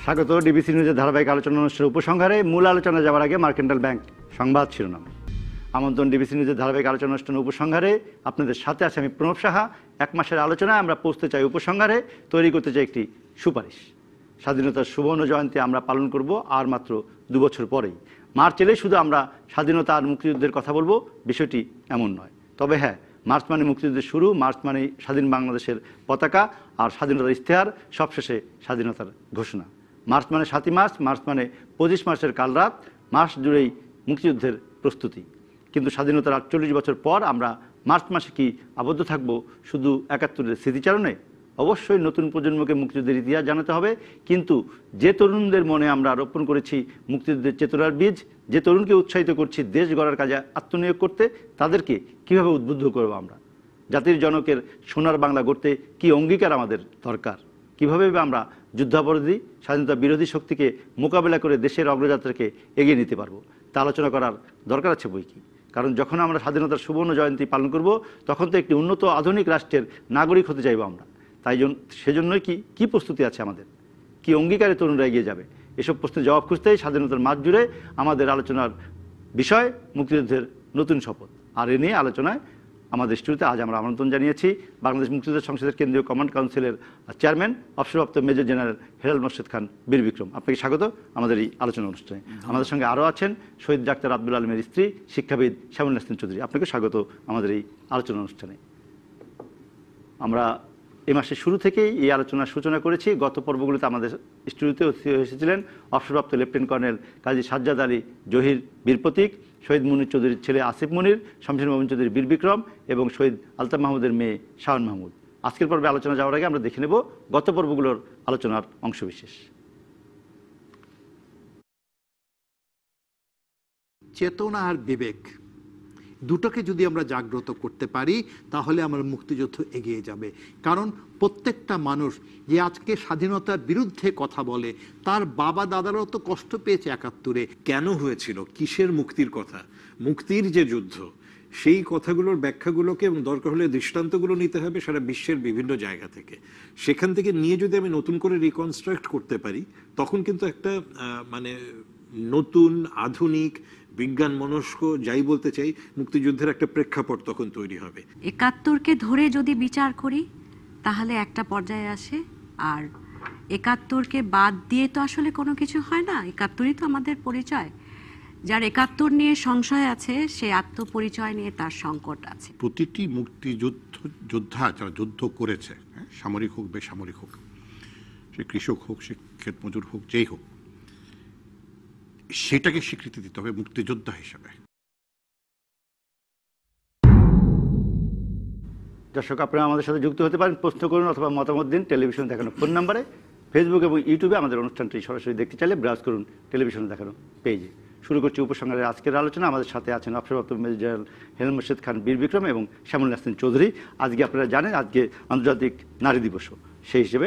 স্বাগত ডিবিসি নিউজের ধারাবাহিক আলোচনা অনুষ্ঠানের উপসংহারে। মূল আলোচনা যাওয়ার আগে মার্কেন্টাইল ব্যাংক সংবাদ শিরোনাম। আমন্ত্রণ ডিবিসি নিউজের ধারাবাহিক আলোচনা অনুষ্ঠানের উপসংহারে। আপনাদের সাথে আছে আমি প্রণব সাহা। এক মাসের আলোচনায় আমরা পৌঁছতে চাই উপসংহারে, তৈরি করতে চাই একটি সুপারিশ। স্বাধীনতার সুবর্ণ জয়ন্তী আমরা পালন করব আর মাত্র 2 বছর পরেই। মার্চ এলেই শুধু আমরা স্বাধীনতা আর মুক্তিযুদ্ধের কথা বলবো, বিষয়টি এমন নয়। তবে হ্যাঁ, মার্চ মানে মুক্তিযুদ্ধের শুরু, মার্চ মানে স্বাধীন বাংলাদেশের পতাকা আর স্বাধীনতার ইশতেহার, সবশেষে স্বাধীনতার ঘোষণা। মার্চ মানে 7ই মার্চ, মার্চ মানে 25 মার্চের কাল রাত, মাস জুড়েই মুক্তিযুদ্ধের প্রস্তুতি। কিন্তু স্বাধীনতার 48 বছর পর আমরা মার্চ মাসে কি আবদ্ধ থাকব শুধু 71-এর স্মৃতিচারণে? অবশ্যই নতুন প্রজন্মকে মুক্তিযুদ্ধের ইতিহাস জানাতে হবে। কিন্তু যে তরুণদের মনে আমরা রোপণ করেছি মুক্তিযুদ্ধের চেতনার বীজ, যে তরুণকে উৎসাহিত করছি দেশ গড়ার কাজে আত্মনিয়োগ করতে, তাদেরকে কিভাবে উদ্বুদ্ধ করব আমরা? জাতির জনকের সোনার বাংলা গড়তে কি অঙ্গীকার আমাদের দরকার? কিভাবে আমরা যুদ্ধাপরাধী, স্বাধীনতা বিরোধী শক্তিকে মোকাবেলা করে দেশের অগ্রযাত্রাকে এগিয়ে নিতে পারবো, তা আলোচনা করার দরকার আছে বই কি। কারণ যখন আমরা স্বাধীনতার সুবর্ণ জয়ন্তী পালন করব, তখন তো একটি উন্নত আধুনিক রাষ্ট্রের নাগরিক হতে চাইব আমরা। সেজন্যই কি প্রস্তুতি আছে আমাদের, কি অঙ্গীকারে তরুণরা এগিয়ে যাবে? এসব প্রশ্নের জবাব খুঁজতেই স্বাধীনতার মাস জুড়ে আমাদের আলোচনার বিষয় মুক্তিযুদ্ধের নতুন শপথ। আর এ নিয়ে আলোচনায় আমাদের স্টুডিওতে আজ আমরা আমন্ত্রণ জানিয়েছি বাংলাদেশ মুক্তিযুদ্ধ সংসদের কেন্দ্রীয় কমান্ড কাউন্সিলের চেয়ারম্যান, অবসরপ্রাপ্ত মেজর জেনারেল হেলাল মোর্শেদ খান বীর বিক্রম। আপনাকে স্বাগত আমাদের এই আলোচনা অনুষ্ঠানে। আমাদের সঙ্গে আরও আছেন শহীদ ডাক্তার আব্দুল আলমের স্ত্রী, শিক্ষাবিদ শ্যামল নাসরিন চৌধুরী। আপনাকে স্বাগত আমাদের এই আলোচনা অনুষ্ঠানে। আমরা এই মাসের শুরু থেকেই এই আলোচনার সূচনা করেছি। গত পর্বগুলোতে আমাদের স্টুডিওতে এসেছিলেন অবসরপ্রাপ্ত লেফটেন্যান্ট কর্নেল কাজী সাজ্জাদ আলী জহির বীর প্রতীক, শহীদ মুনির চৌধুরীর ছেলে আসিফ মুনির, শমশের মোহাম্মদ চৌধুরীর বীর বিক্রম এবং শহীদ আলতাফ মাহমুদের মেয়ে শাওন মাহমুদ। আজকের পর্বে আলোচনা যাওয়ার আগে আমরা দেখে নেব গত পর্বগুলোর আলোচনার অংশবিশেষ। চেতনা আর বিবেক দুটোকে যদি আমরা জাগ্রত করতে পারি, তাহলে আমার মুক্তিযুদ্ধ এগিয়ে যাবে। কারণ প্রত্যেকটা মানুষ যে আজকে স্বাধীনতার বিরুদ্ধে কথা বলে, তার বাবা দাদারাও তো কষ্ট পেয়েছে 71-এ। কেন হয়েছিল, কিসের মুক্তির কথা, মুক্তির যে যুদ্ধ, সেই কথাগুলোর ব্যাখ্যাগুলোকে এবং দরকার হলে দৃষ্টান্তগুলো নিতে হবে সারা বিশ্বের বিভিন্ন জায়গা থেকে। সেখান থেকে নিয়ে যদি আমি নতুন করে রিকনস্ট্রাক্ট করতে পারি, তখন কিন্তু একটা মানে নতুন আধুনিক বিজ্ঞান মনস্ক যাই বলতে চাই, মুক্তিযুদ্ধের একটা প্রেক্ষাপট তখন তৈরি হবে। 71কে ধরে যদি বিচার করি তাহলে একটা পর্যায়ে আসে, আর 71কে বাদ দিয়ে তো আসলে কোনো কিছু হয় না। 71ই তো আমাদের পরিচয়। যার 71 নিয়ে সংশয় আছে, সে আত্মপরিচয় নিয়ে তার সংকট আছে। প্রতিটি যোদ্ধা যারা যুদ্ধ করেছে, সামরিক হোক বেসামরিক হোক, সে কৃষক হোক, সে ক্ষেত মজুর হোক, যেই হোক, সেটাকে স্বীকৃতি দিতে হবে মুক্তিযোদ্ধা হিসাবে। দর্শক, আপনারা আমাদের সাথে যুক্ত হতে পারেন, প্রশ্ন করুন অথবা মতামত দিন টেলিভিশন দেখানো ফোন নাম্বারে। ফেসবুক এবং ইউটিউবে আমাদের অনুষ্ঠানটি সরাসরি দেখতে চাইলে ব্রাউজ করুন টেলিভিশনে দেখানো পেজে। শুরু করছি উপসংহারের আজকের আলোচনা। আমাদের সাথে আছেন অবসরপ্রাপ্ত মেজর জেনারেল হেলাল মোর্শেদ খান বীর বিক্রম এবং শ্যামল নাসরিন চৌধুরী। আজকে আপনারা জানেন আজকে আন্তর্জাতিক নারী দিবসও, সেই হিসেবে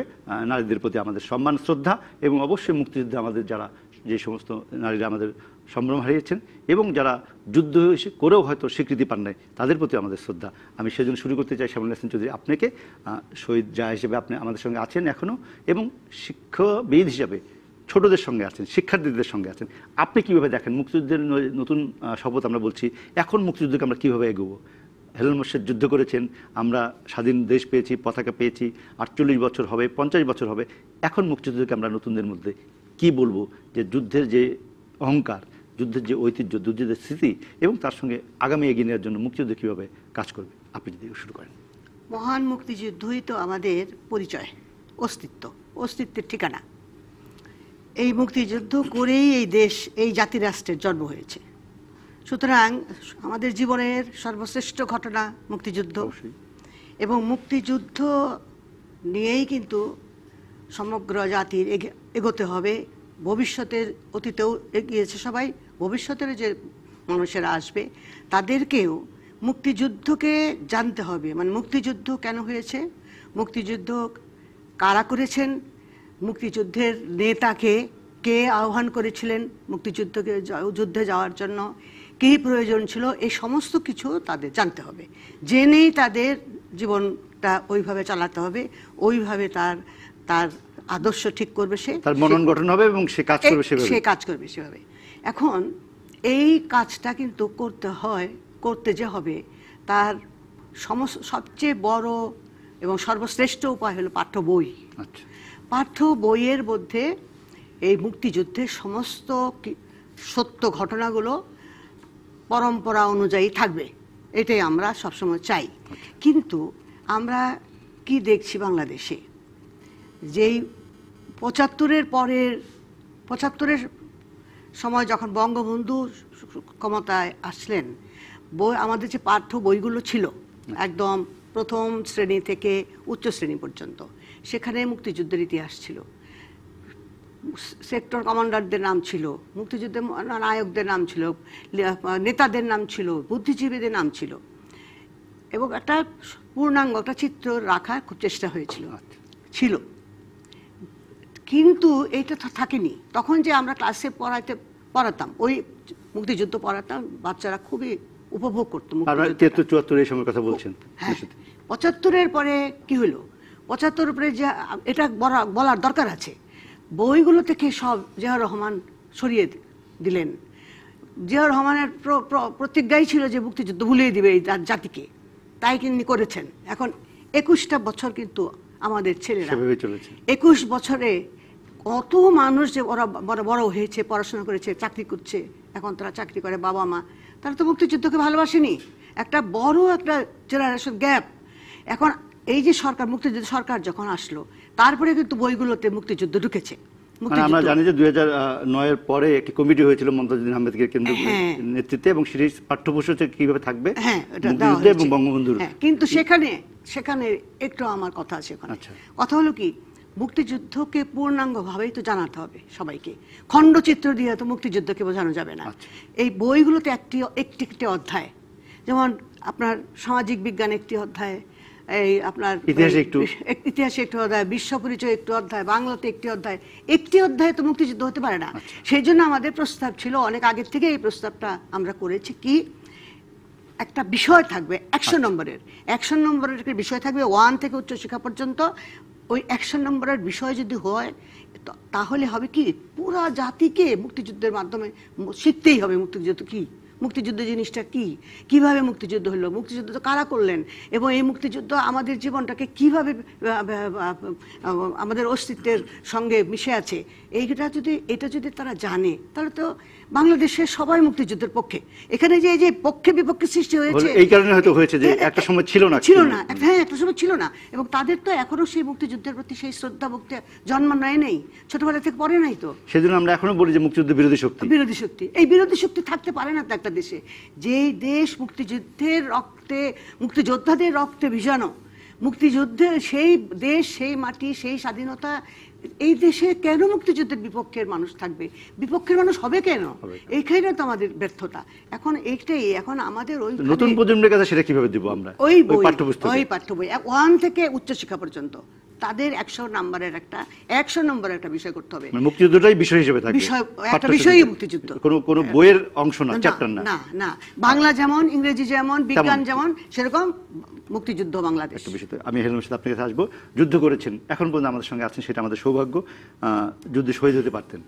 নারীদের প্রতি আমাদের সম্মান, শ্রদ্ধা এবং অবশ্যই মুক্তিযুদ্ধে আমাদের যারা যে সমস্ত নারীরা আমাদের সম্ভ্রম হারিয়েছেন এবং যারা যুদ্ধ করেও হয়তো স্বীকৃতি পান নাই, তাদের প্রতি আমাদের শ্রদ্ধা। আমি সেজন্য শুরু করতে চাই শ্যামল নাসরিন চৌধুরী, আপনাকে শহীদ যা হিসেবে আপনি আমাদের সঙ্গে আছেন এখনও, এবং শিক্ষাবিদ হিসাবে ছোটদের সঙ্গে আছেন, শিক্ষার্থীদের সঙ্গে আছেন। আপনি কীভাবে দেখেন মুক্তিযুদ্ধের নতুন শপথ আমরা বলছি, এখন মুক্তিযুদ্ধকে আমরা কীভাবে এগোবো? হেলাল মোর্শেদ যুদ্ধ করেছেন, আমরা স্বাধীন দেশ পেয়েছি, পতাকা পেয়েছি, 48 বছর হবে, 50 বছর হবে। এখন মুক্তিযুদ্ধকে আমরা নতুনদের মধ্যে কি বলবো যে যুদ্ধের যে অহংকার, যুদ্ধের যে ঐতিহ্য, যুদ্ধের স্মৃতি এবং তার সঙ্গে আগামী এগিয়ে নেওয়ার জন্য মুক্তিযুদ্ধ কীভাবে কাজ করবে, আপনি যদি শুরু করেন। মহান মুক্তিযুদ্ধই তো আমাদের পরিচয়, অস্তিত্বের ঠিকানা। এই মুক্তিযুদ্ধ করেই এই দেশ, এই জাতিরাষ্ট্রের জন্ম হয়েছে। সুতরাং আমাদের জীবনের সর্বশ্রেষ্ঠ ঘটনা মুক্তিযুদ্ধ, এবং মুক্তিযুদ্ধ নিয়েই কিন্তু সমগ্র জাতির এগোতে হবে। ভবিষ্যতের, অতীতেও এগিয়েছে সবাই, ভবিষ্যতের যে মানুষেরা আসবে তাদেরকেও মুক্তিযুদ্ধকে জানতে হবে। মানে মুক্তিযুদ্ধ কেন হয়েছে, মুক্তিযুদ্ধ কারা করেছেন, মুক্তিযুদ্ধের নেতাকে কে আহ্বান করেছিলেন মুক্তিযুদ্ধকে যুদ্ধে যাওয়ার জন্য, কী প্রয়োজন ছিল, এই সমস্ত কিছু তাদের জানতে হবে। জেনেই তাদের জীবনটা ওইভাবে চালাতে হবে, ওইভাবে তার আদর্শ ঠিক করবে সে, তার মনন গঠন হবে এবং সে কাজ করবে সেভাবে। সে কাজ করবে সেভাবে। এখন এই কাজটা কিন্তু করতে যে হবে তার সবচেয়ে বড় এবং সর্বশ্রেষ্ঠ উপায় হলো পাঠ্য বই। আচ্ছা, পাঠ্য বইয়ের মধ্যে এই মুক্তিযুদ্ধের সমস্ত সত্য ঘটনাগুলো পরম্পরা অনুযায়ী থাকবে, এটাই আমরা সবসময় চাই। কিন্তু আমরা কি দেখছি বাংলাদেশে, যেই ৭৫-এর সময় যখন বঙ্গবন্ধু ক্ষমতায় আসলেন, আমাদের যে পাঠ্য বইগুলো ছিল একদম প্রথম শ্রেণী থেকে উচ্চ শ্রেণী পর্যন্ত, সেখানে মুক্তিযুদ্ধের ইতিহাস ছিল, সেক্টর কমান্ডারদের নাম ছিল, মুক্তিযুদ্ধের নায়কদের নাম ছিল, নেতাদের নাম ছিল, বুদ্ধিজীবীদের নাম ছিল, এবং একটা পূর্ণাঙ্গ একটা চিত্র রাখার খুব চেষ্টা হয়েছিল, ছিল। কিন্তু এইটা তো থাকেনি। তখন যে আমরা ক্লাসে পড়াতাম, ওই মুক্তিযুদ্ধ পড়াতাম, বাচ্চারা খুবই উপভোগ করতো। ৭৩-৭৪ এই সময়ের কথা বলছেন। হ্যাঁ, ৭৫-এর পরে কি হলো, ৭৫-এর পরে যে এটা বলার দরকার আছে, বইগুলো থেকে সব জিয়াউর রহমান সরিয়ে দিলেন। জিয়াউর রহমানের প্রতিজ্ঞাই ছিল যে মুক্তিযুদ্ধ ভুলিয়ে দিবে এই জাতিকে, তাই কিন্তু করেছেন। এখন ২১টা বছর কিন্তু আমাদের ছেলেরা ২১ বছরে কত মানুষ যে ওরা বড় হয়েছে, পড়াশোনা করেছে, চাকরি করছে, এখন তারা চাকরি করে, বাবা মা, তারা তো মুক্তিযুদ্ধকে ভালোবাসেনি। একটা বড় একটা জেনারেশন গ্যাপ। এখন এই যে সরকার, মুক্তিযুদ্ধ সরকার যখন আসলো, তারপরে কিন্তু বইগুলোতে মুক্তিযুদ্ধ ঢুকেছে। আমরা জানি যে ২০০৯-এর পরে একটি কমিটি হয়েছিল মমতাজুদ্দিন আহমেদের নেতৃত্বে, এবং সেই পাঠ্যপুস্তক কিভাবে থাকবে মুক্তিযুদ্ধ এবং বঙ্গবন্ধুর। কিন্তু সেখানে একটু আমার কথা আছে। কথা হলো কি, মুক্তিযুদ্ধকে পূর্ণাঙ্গভাবেই তো জানাতে হবে সবাইকে, খণ্ডচিত্র দিয়ে তো মুক্তিযুদ্ধকে বোঝানো যাবে না। এই বইগুলোতে একটি অধ্যায়, যেমন আপনার সামাজিক বিজ্ঞান একটি অধ্যায়, এই আপনার ইতিহাসে একটি অধ্যায়, বিশ্ব পরিচয় একটি অধ্যায়, বাংলাতে একটি অধ্যায় তো মুক্তিযুদ্ধ হতে পারে না। সেই জন্য আমাদের প্রস্তাব ছিল, অনেক আগের থেকে এই প্রস্তাবটা আমরা করেছি, কি একটা বিষয় থাকবে ১০০ নম্বরের, ১০০ নম্বরের বিষয় থাকবে 1 থেকে উচ্চশিক্ষা পর্যন্ত। ওই ১০০ নম্বরের বিষয় যদি হয়, তাহলে হবে কি, পুরা জাতিকে মুক্তিযুদ্ধের মাধ্যমে শিখতেই হবে মুক্তিযুদ্ধ কি, মুক্তিযুদ্ধ জিনিসটা কি, কিভাবে মুক্তিযুদ্ধ হলো, মুক্তিযুদ্ধ তো কারা করলেন, এবং এই মুক্তিযুদ্ধ আমাদের জীবনটাকে কিভাবে আমাদের অস্তিত্বের সঙ্গে মিশে আছে। এটা যদি তারা জানে, তাহলে তো বাংলাদেশের সবাই মুক্তিযুদ্ধের পক্ষে। এখানে যে পক্ষে বিপক্ষে সৃষ্টি হয়েছে, এই কারণে হয়তো হয়েছে যে একটা সময় ছিল না, হ্যাঁ, একটা সময় ছিল না, এবং তাদের তো এখনো সেই মুক্তিযুদ্ধের প্রতি সেই শ্রদ্ধা ভক্তি জন্ম নেই, ছোটবেলা থেকে পড়ে নাই। তো সেজন্য আমরা এখনো বলি যে মুক্তিযুদ্ধ বিরোধী শক্তি। এই বিরোধী শক্তি থাকতে পারে না তো একটা দেশে, যেই দেশ মুক্তিযুদ্ধের রক্তে, মুক্তিযোদ্ধাদের রক্তে ভিজানো, মুক্তিযুদ্ধের সেই দেশ, সেই মাটি, সেই স্বাধীনতা, এই দেশে কেন মুক্তিযুদ্ধের বিপক্ষের মানুষ থাকবে, বিপক্ষের মানুষ হবে কেন? এইখানে তো আমাদের ব্যর্থতা। এখন এখন আমাদের ওই নতুন প্রজন্মের কাছে সেটা কিভাবে দিব আমরা? ওই পাঠ্য বই 1 থেকে উচ্চশিক্ষা পর্যন্ত তাদের ১০০ নম্বরের একটা বিষয় করতে হবে, মুক্তিযুদ্ধটাই বিষয় হিসেবে থাকবে, একটা বিষয়ই মুক্তিযুদ্ধ, কোনো বইয়ের অংশ না, চ্যাপ্টার না। না, বাংলা যেমন, ইংরেজি যেমন, বিজ্ঞান যেমন, সেরকম মুক্তিযুদ্ধ বাংলাদেশ। আমি হেলেন সাথে আপনার কাছে আসবো। যুদ্ধ করেছেন, এখন পর্যন্ত আমাদের সঙ্গে আছেন, সেটা আমাদের সৌভাগ্য। যুদ্ধে শহীদ হতে পারতেন,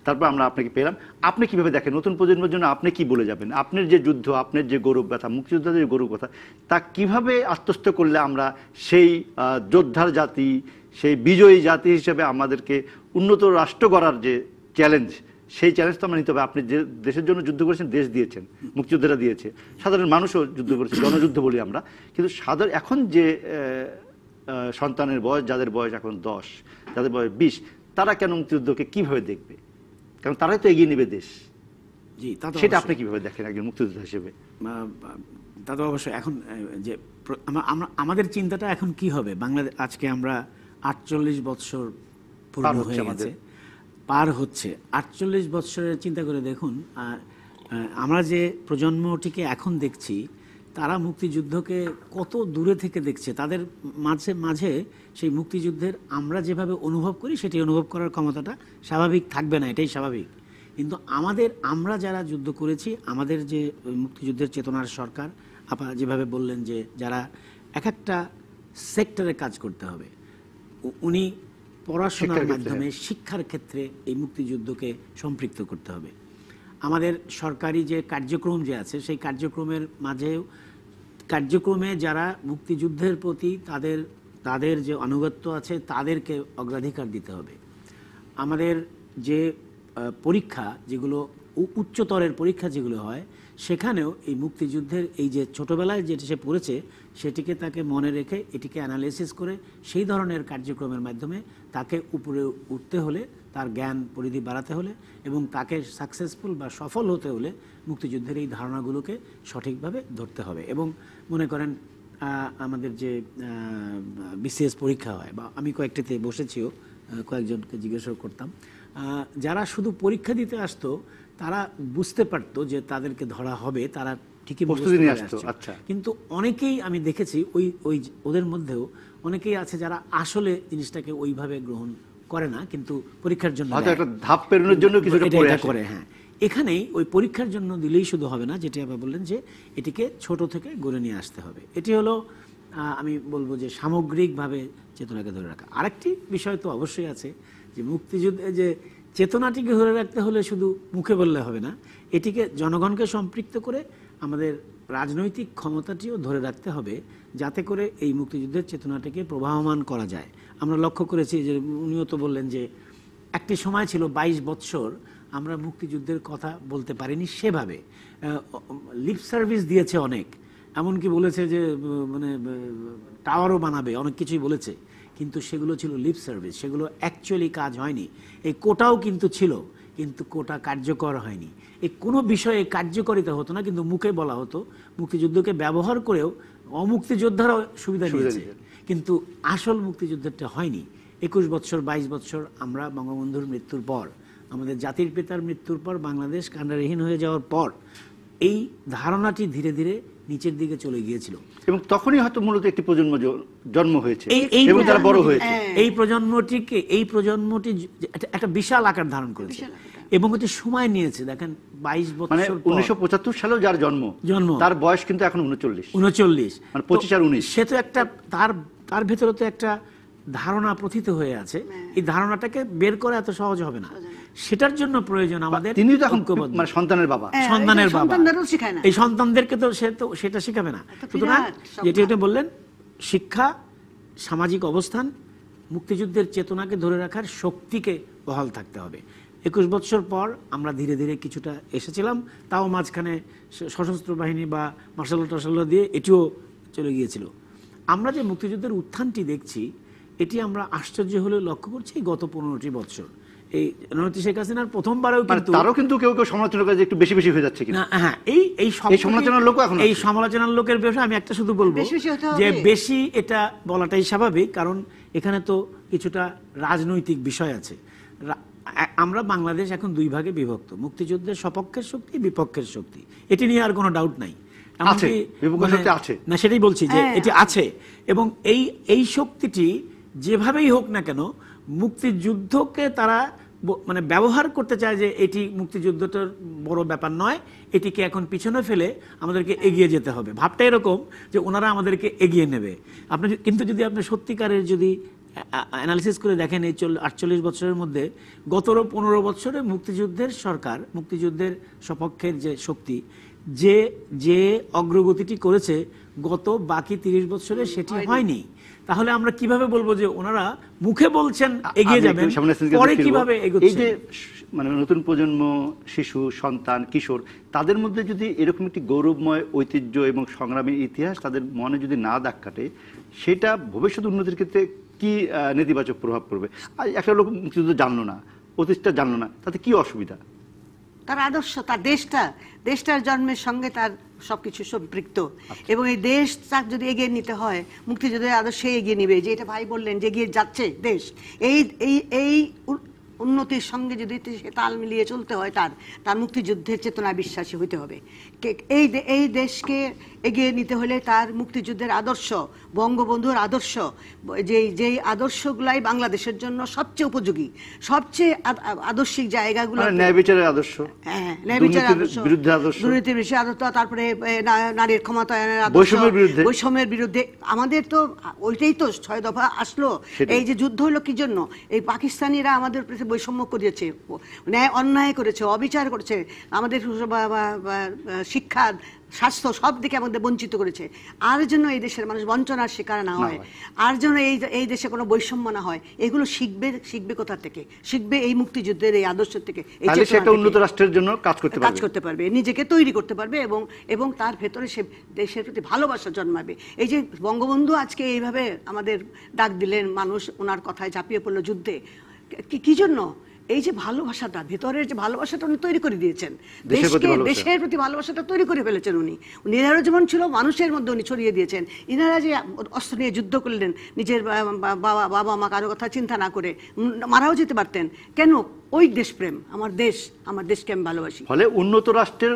তারপর আমরা আপনাকে পেলাম। আপনি কিভাবে দেখেন নতুন প্রজন্মের জন্য, আপনি কি বলে যাবেন? আপনার যে যুদ্ধ, আপনার যে গৌরব ব্যথা, মুক্তিযোদ্ধাদের যে গৌরব কথা, তা কিভাবে আত্মস্থ করলে আমরা সেই যোদ্ধার জাতি, সেই বিজয়ী জাতি হিসেবে আমাদেরকে উন্নত রাষ্ট্র গড়ার যে চ্যালেঞ্জ, সেই চ্যালেঞ্জ তো আমরা নিতে হবে। আপনি যে দেশের জন্য যুদ্ধ করেছেন, দেশ দিয়েছেন, মুক্তিযোদ্ধারা দিয়েছে, সাধারণ মানুষও যুদ্ধ করেছে, জনযুদ্ধ বলি আমরা। কিন্তু এখন যে সন্তানের বয়স, যাদের বয়স এখন 10, যাদের বয়স 20, তারা কেন মুক্তিযুদ্ধকে কিভাবে দেখবে? কারণ তারাই তো এগিয়ে নেবে দেশ। সেটা আপনি কিভাবে দেখেন একজন মুক্তিযোদ্ধা হিসেবে? তা তো অবশ্যই। এখন যে আমাদের চিন্তাটা এখন কি হবে, বাংলাদেশ আজকে আমরা 48 বৎসর পূর্ণ হয়ে গেছে, পার হচ্ছে 48 বৎসরের চিন্তা করে দেখুন। আমরা যে প্রজন্মটিকে এখন দেখছি, তারা মুক্তিযুদ্ধকে কত দূরে থেকে দেখছে। তাদের মাঝে সেই মুক্তিযুদ্ধের আমরা যেভাবে অনুভব করি, সেটি অনুভব করার ক্ষমতাটা স্বাভাবিক থাকবে না, এটাই স্বাভাবিক। কিন্তু আমরা যারা যুদ্ধ করেছি, আমাদের যে মুক্তিযুদ্ধের চেতনার সরকার, আপনারা যেভাবে বললেন যে যারা এক একটা সেক্টরে কাজ করতে হবে, উনি পড়াশোনার মাধ্যমে শিক্ষার ক্ষেত্রে এই মুক্তিযুদ্ধকে সম্পৃক্ত করতে হবে। আমাদের সরকারি যে কার্যক্রম যে আছে সেই কার্যক্রমের মাঝেও কার্যক্রমে যারা মুক্তিযুদ্ধের প্রতি তাদের যে আনুগত্য আছে তাদেরকে অগ্রাধিকার দিতে হবে। আমাদের যে পরীক্ষা যেগুলো উচ্চতরের পরীক্ষা যেগুলো হয় সেখানেও এই মুক্তিযুদ্ধের এই যে ছোটবেলায় যেটি সে পড়েছে সেটিকে তাকে মনে রেখে এটিকে অ্যানালাইসিস করে সেই ধরনের কার্যক্রমের মাধ্যমে তাকে উপরে উঠতে হলে, তার জ্ঞান পরিধি বাড়াতে হলে এবং তাকে সাকসেসফুল বা সফল হতে হলে মুক্তিযুদ্ধের এই ধারণাগুলোকে সঠিকভাবে ধরতে হবে। এবং মনে করেন আমাদের যে বিসিএস পরীক্ষা হয় বা আমি কয়েকটিতে বসেছিও, কয়েকজনকে জিজ্ঞাসা করতাম, যারা শুধু পরীক্ষা দিতে আসতো তারা বুঝতে পারতো যে তাদেরকে ধরা হবে, তারা ঠিকই প্রস্তুতি নিয়ে আসতো। আচ্ছা, কিন্তু অনেকেই আমি দেখেছি ওই ওদের মধ্যেও অনেকেই আছে যারা আসলে জিনিসটাকে ওইভাবে গ্রহণ করে না, কিন্তু পরীক্ষার জন্য একটা ধাপ পেরোনোর জন্য কিছুটা করে। হ্যাঁ, এখানেই ওই পরীক্ষার জন্য দিলেই শুধু হবে না, যেটি আপনি বললেন যে এটিকে ছোট থেকে গড়ে নিয়ে আসতে হবে। এটি হলো আমি বলবো যে সামগ্রিকভাবে চেতনাকে ধরে রাখা। আরেকটি বিষয় তো অবশ্যই আছে যে মুক্তিযুদ্ধে যে চেতনাটিকে ধরে রাখতে হলে শুধু মুখে বললে হবে না, এটিকে জনগণকে সম্পৃক্ত করে আমাদের রাজনৈতিক ক্ষমতাটিও ধরে রাখতে হবে যাতে করে এই মুক্তিযুদ্ধের চেতনাটিকে প্রবাহমান করা যায়। আমরা লক্ষ্য করেছি যে উনিও তো বললেন যে একটি সময় ছিল 22 বৎসর আমরা মুক্তিযুদ্ধের কথা বলতে পারিনি সেভাবে, লিপ সার্ভিস দিয়েছে অনেক, এমনকি বলেছে যে মানে টাওয়ারও বানাবে, অনেক কিছুই বলেছে, কিন্তু সেগুলো ছিল লিপ সার্ভিস, সেগুলো অ্যাকচুয়ালি কাজ হয়নি। এই কোটাও কিন্তু ছিল, কিন্তু কোটা কার্যকর হয়নি। এই কোনো বিষয়ে কার্যকারিতা হতো না, কিন্তু মুখে বলা হতো। মুক্তিযুদ্ধকে ব্যবহার করেও অমুক্তিযোদ্ধারাও সুবিধা নিয়েছে, কিন্তু আসল মুক্তিযুদ্ধটা হয়নি। 21 বৎসর 22 বৎসর আমরা বঙ্গবন্ধুর মৃত্যুর পর, আমাদের জাতির পিতার মৃত্যুর পর, বাংলাদেশ কাণ্ডারহীন হয়ে যাওয়ার পর এই ধারণাটি ধীরে ধীরে নিচের দিকে চলে গিয়েছিল এবং তখনই হয়তো মূলত একটি প্রজন্ম জন্ম হয়েছে এবং তারা বড় হয়েছে। এই প্রজন্মটি একটা বিশাল আকার ধারণ করেছে এবং এটি সময় নিয়েছে। দেখেন 22 বছর, মানে 1975 সালেও যার জন্ম তার বয়স কিন্তু এখন 39, মানে 25 আর 19। সে তো একটা তার ভেতরে তো একটা ধারণা প্রথিত হয়ে আছে, এই ধারণাটাকে বের করা এত সহজ হবে না। সেটার জন্য প্রয়োজন আমাদের, তিনি তো এখন মানে সন্তানের বাবা, এই সন্তানদেরকে তো সেটা শেখাবে না। সুতরাং যেটা বললেন, শিক্ষা, সামাজিক অবস্থান, মুক্তিযুদ্ধের চেতনাকে ধরে রাখার শক্তিকে বহাল থাকতে হবে। 21 বছর পর আমরা ধীরে ধীরে কিছুটা এসেছিলাম, তাও মাঝখানে সশস্ত্র বাহিনী বা মার্শাল টার্শাল দিয়ে এটিও চলে গিয়েছিল। আমরা যে মুক্তিযুদ্ধের উত্থানটি দেখছি এটি আমরা আশ্চর্য হলে লক্ষ্য করছি গত 15টি বছর। এই জননেত্রী শেখ হাসিনার প্রথমবারেও তারও কিন্তু কেউ কেউ সমালোচনা করে যে একটু বেশি বেশি হয়ে যাচ্ছে কিনা। হ্যাঁ, এই সমালোচনার লোক এখন, এই সমালোচনার লোকের বিষয়ে আমি একটা শুধু বলবো যে বেশি এটা বলাটাই স্বাভাবিক, কারণ এখানে তো কিছুটা রাজনৈতিক বিষয় আছে। আমরা বাংলাদেশ এখন দুই ভাগে বিভক্ত, মুক্তিযুদ্ধের সপক্ষের শক্তি, বিপক্ষের শক্তি, এটি নিয়ে আর কোনো ডাউট নাই। না, সেটাই বলছি যে এটি আছে এবং এই শক্তিটি যেভাবেই হোক না কেন মুক্তিযুদ্ধকে তারা মানে ব্যবহার করতে চায় যে এটি মুক্তিযুদ্ধটার বড় ব্যাপার নয়, এটিকে এখন পিছনে ফেলে আমাদেরকে এগিয়ে যেতে হবে। ভাবটা এরকম যে ওনারা আমাদেরকে এগিয়ে নেবে। আপনি কিন্তু যদি আপনি সত্যিকারের যদি অ্যানালিসিস করে দেখেন এই 48 বছরের মধ্যে গত 15 বছরে মুক্তিযুদ্ধের সরকার, মুক্তিযুদ্ধের সপক্ষের যে শক্তি যে অগ্রগতিটি করেছে গত বাকি 30 বছরে সেটি হয়নি। তাহলে আমরা কিভাবে বলবো যে ওনারা মুখে বলছেন এগিয়ে যাবেন, পরে কিভাবে এগোচ্ছেন? এই যে মানে নতুন প্রজন্ম, শিশু, সন্তান, কিশোর, তাদের মধ্যে যদি এরকম একটি গৌরবময় ঐতিহ্য এবং সংগ্রামের ইতিহাস তাদের মনে যদি না দাগ কাটে, সেটা ভবিষ্যৎ উন্নতির ক্ষেত্রে কি নেতিবাচক প্রভাব পড়বে? আর একটা লোক মুক্তিযুদ্ধ জানলো না, অতীতটা জানলো না, তাতে কি অসুবিধা? তার আদর্শ, তার দেশটার জন্মের সঙ্গে তার সবকিছু সম্পৃক্ত, এবং এই দেশ তার যদি এগিয়ে নিতে হয় মুক্তিযুদ্ধের আদর্শে এগিয়ে নিবে, যে এটা ভাই বললেন যে এগিয়ে যাচ্ছে দেশ, এই উন্নতির সঙ্গে যদি সে তাল মিলিয়ে চলতে হয়, তার মুক্তিযুদ্ধের চেতনা বিশ্বাসী হইতে হবে। এই দেশকে এগিয়ে নিতে হলে তার মুক্তিযুদ্ধের আদর্শ, বঙ্গবন্ধুর আদর্শ, যেই আদর্শগুলাই বাংলাদেশের জন্য সবচেয়ে উপযোগী, সবচেয়ে আদর্শিক জায়গাগুলো, ন্যায় বিচারের আদর্শ, হ্যাঁ, ন্যায় বিচারের আদর্শ, দুর্নীতির বিরুদ্ধে আদর্শ, তারপরে নারীর ক্ষমতায়নের আদর্শ, বৈষম্যের বিরুদ্ধে। আমাদের তো ওইটাই তো 6 দফা আসলো। এই যে যুদ্ধ হলো কি জন্য? এই পাকিস্তানিরা আমাদের প্রতি বৈষম্য করেছে, অন্যায় করেছে, অবিচার করেছে, আমাদের শিক্ষা, স্বাস্থ্য সব দিকে আমাদের বঞ্চিত করেছে। আর জন্য এই দেশের মানুষ বঞ্চনার শিকার না হয়, আর জন্য এই দেশে কোনো বৈষম্য না হয়, এগুলো শিখবে কোথা থেকে? শিখবে এই মুক্তিযুদ্ধের এই আদর্শ থেকে, উন্নত রাষ্ট্রের জন্য কাজ করতে পারবে, নিজেকে তৈরি করতে পারবে, এবং তার ভেতরে সে দেশের প্রতি ভালোবাসা জন্মাবে। এই যে বঙ্গবন্ধু আজকে এইভাবে আমাদের ডাক দিলেন, মানুষ ওনার কথায় ঝাঁপিয়ে পড়লো যুদ্ধে, কি জন্য? এই যে ভালোবাসাটা, ভেতরের যে ভালোবাসাটা উনি তৈরি করে দিয়েছেন, দেশের প্রতি ভালোবাসাটা তৈরি করে ফেলেছেন উনি। ইনারা যেমন ছিল মানুষের মধ্যে উনি ছড়িয়ে দিয়েছেন। ইনারা যে অস্ত্র নিয়ে যুদ্ধ করলেন, নিজের বাবা মা কারো কথা চিন্তা না করে, মারাও যেতে পারতেন, কেন? ওই দেশপ্রেম, আমার দেশকে আমি ভালোবাসি। ফলে উন্নত রাষ্ট্রের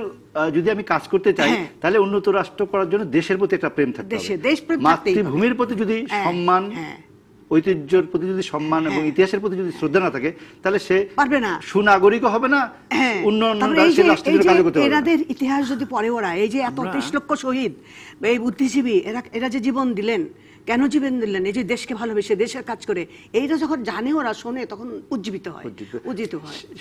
যদি আমি কাজ করতে চাই, তাহলে উন্নত রাষ্ট্র করার জন্য দেশের প্রতি একটা প্রেম থাকতে হবে, দেশপ্রেম, মাতৃভূমির প্রতি যদি সম্মান, ঐতিহ্যের প্রতি যদি সম্মান এবং ইতিহাসের প্রতি যদি শ্রদ্ধা না থাকে, তাহলে সে পারবে না, সুনাগরিকও হবে না, উন্নয়ন রাষ্ট্রের কাজ করতে পারবে না। এনাদের ইতিহাস যদি পড়ে ওরা, এই যে এত 30 লক্ষ শহীদ, এই বুদ্ধিজীবী, এরা যে জীবন দিলেন, কেন জীবন দিলেন? এই যে দেশকে ভালোবেসে, দেশের কাজ করে, এইটা যখন জানে ওরা, শোনে, তখন উজ্জীবিত হয়।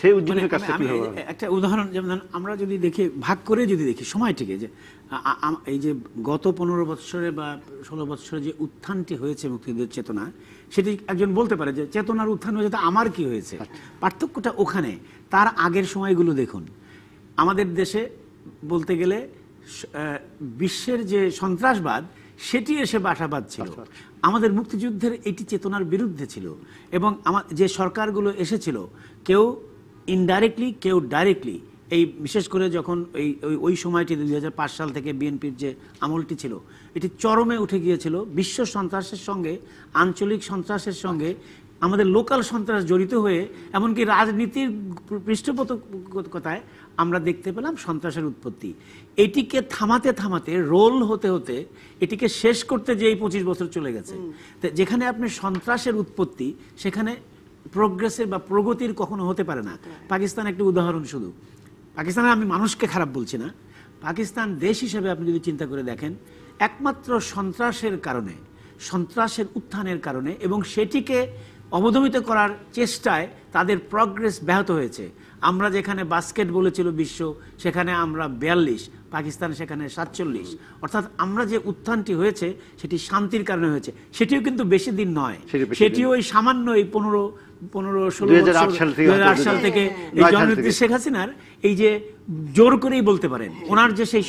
সেই উজ্জীবনের কাজটা কি হবে? একটা উদাহরণ, যেমন আমরা যদি দেখি, ভাগ করে যদি দেখি সময়টিকে, যে এই যে গত 15 বৎসরে বা 16 বৎসরে যে উত্থানটি হয়েছে মুক্তিযুদ্ধের চেতনা, সেটি একজন বলতে পারে যে চেতনার উত্থান হয়েছে, তো আমার কি হয়েছে? পার্থক্যটা ওখানে। তার আগের সময়গুলো দেখুন, আমাদের দেশে বলতে গেলে বিশ্বের যে সন্ত্রাসবাদ, সেটি এসে বাসা বাঁধছিল। আমাদের মুক্তিযুদ্ধের এটি চেতনার বিরুদ্ধে ছিল, এবং যে সরকারগুলো এসেছিল, কেউ ইনডাইরেক্টলি, কেউ ডাইরেক্টলি, এই বিশেষ করে যখন ওই সময়টি 2005 সাল থেকে বিএনপির যে আমলটি ছিল, এটি চরমে উঠে গিয়েছিল। বিশ্ব সন্ত্রাসের সঙ্গে, আঞ্চলিক সন্ত্রাসের সঙ্গে আমাদের লোকাল সন্ত্রাস জড়িত হয়ে, এমনকি রাজনীতির পৃষ্ঠপোষকতায় আমরা দেখতে পেলাম সন্ত্রাসের উৎপত্তি। এটিকে থামাতে থামাতে, রোল হতে হতে, এটিকে শেষ করতে যে এই 25 বছর চলে গেছে। যেখানে আপনি সন্ত্রাসের উৎপত্তি, সেখানে প্রোগ্রেসের বা প্রগতির কখনো হতে পারে না। পাকিস্তান একটা উদাহরণ শুধু। পাকিস্তানে আমি মানুষকে খারাপ বলছি না, পাকিস্তান দেশ হিসেবে আপনি যদি চিন্তা করে দেখেন, একমাত্র সন্ত্রাসের কারণে, সন্ত্রাসের উত্থানের কারণে, এবং সেটিকে অবদমিত করার চেষ্টায় তাদের প্রগ্রেস ব্যাহত হয়েছে। আমরা যেখানে বাস্কেট বলেছিল বিশ্ব, সেখানে আমরা 42, পাকিস্তান সেখানে 47। অর্থাৎ আমরা যে উত্থানটি হয়েছে, সেটি শান্তির কারণে হয়েছে। সেটিও কিন্তু বেশি দিন নয়, সেটিও ওই সামান্য এই 2008 সাল থেকে এই জননেত্রী শেখ হাসিনার এই যে জোর করেই বলতে পারেন, ওনার যে সেই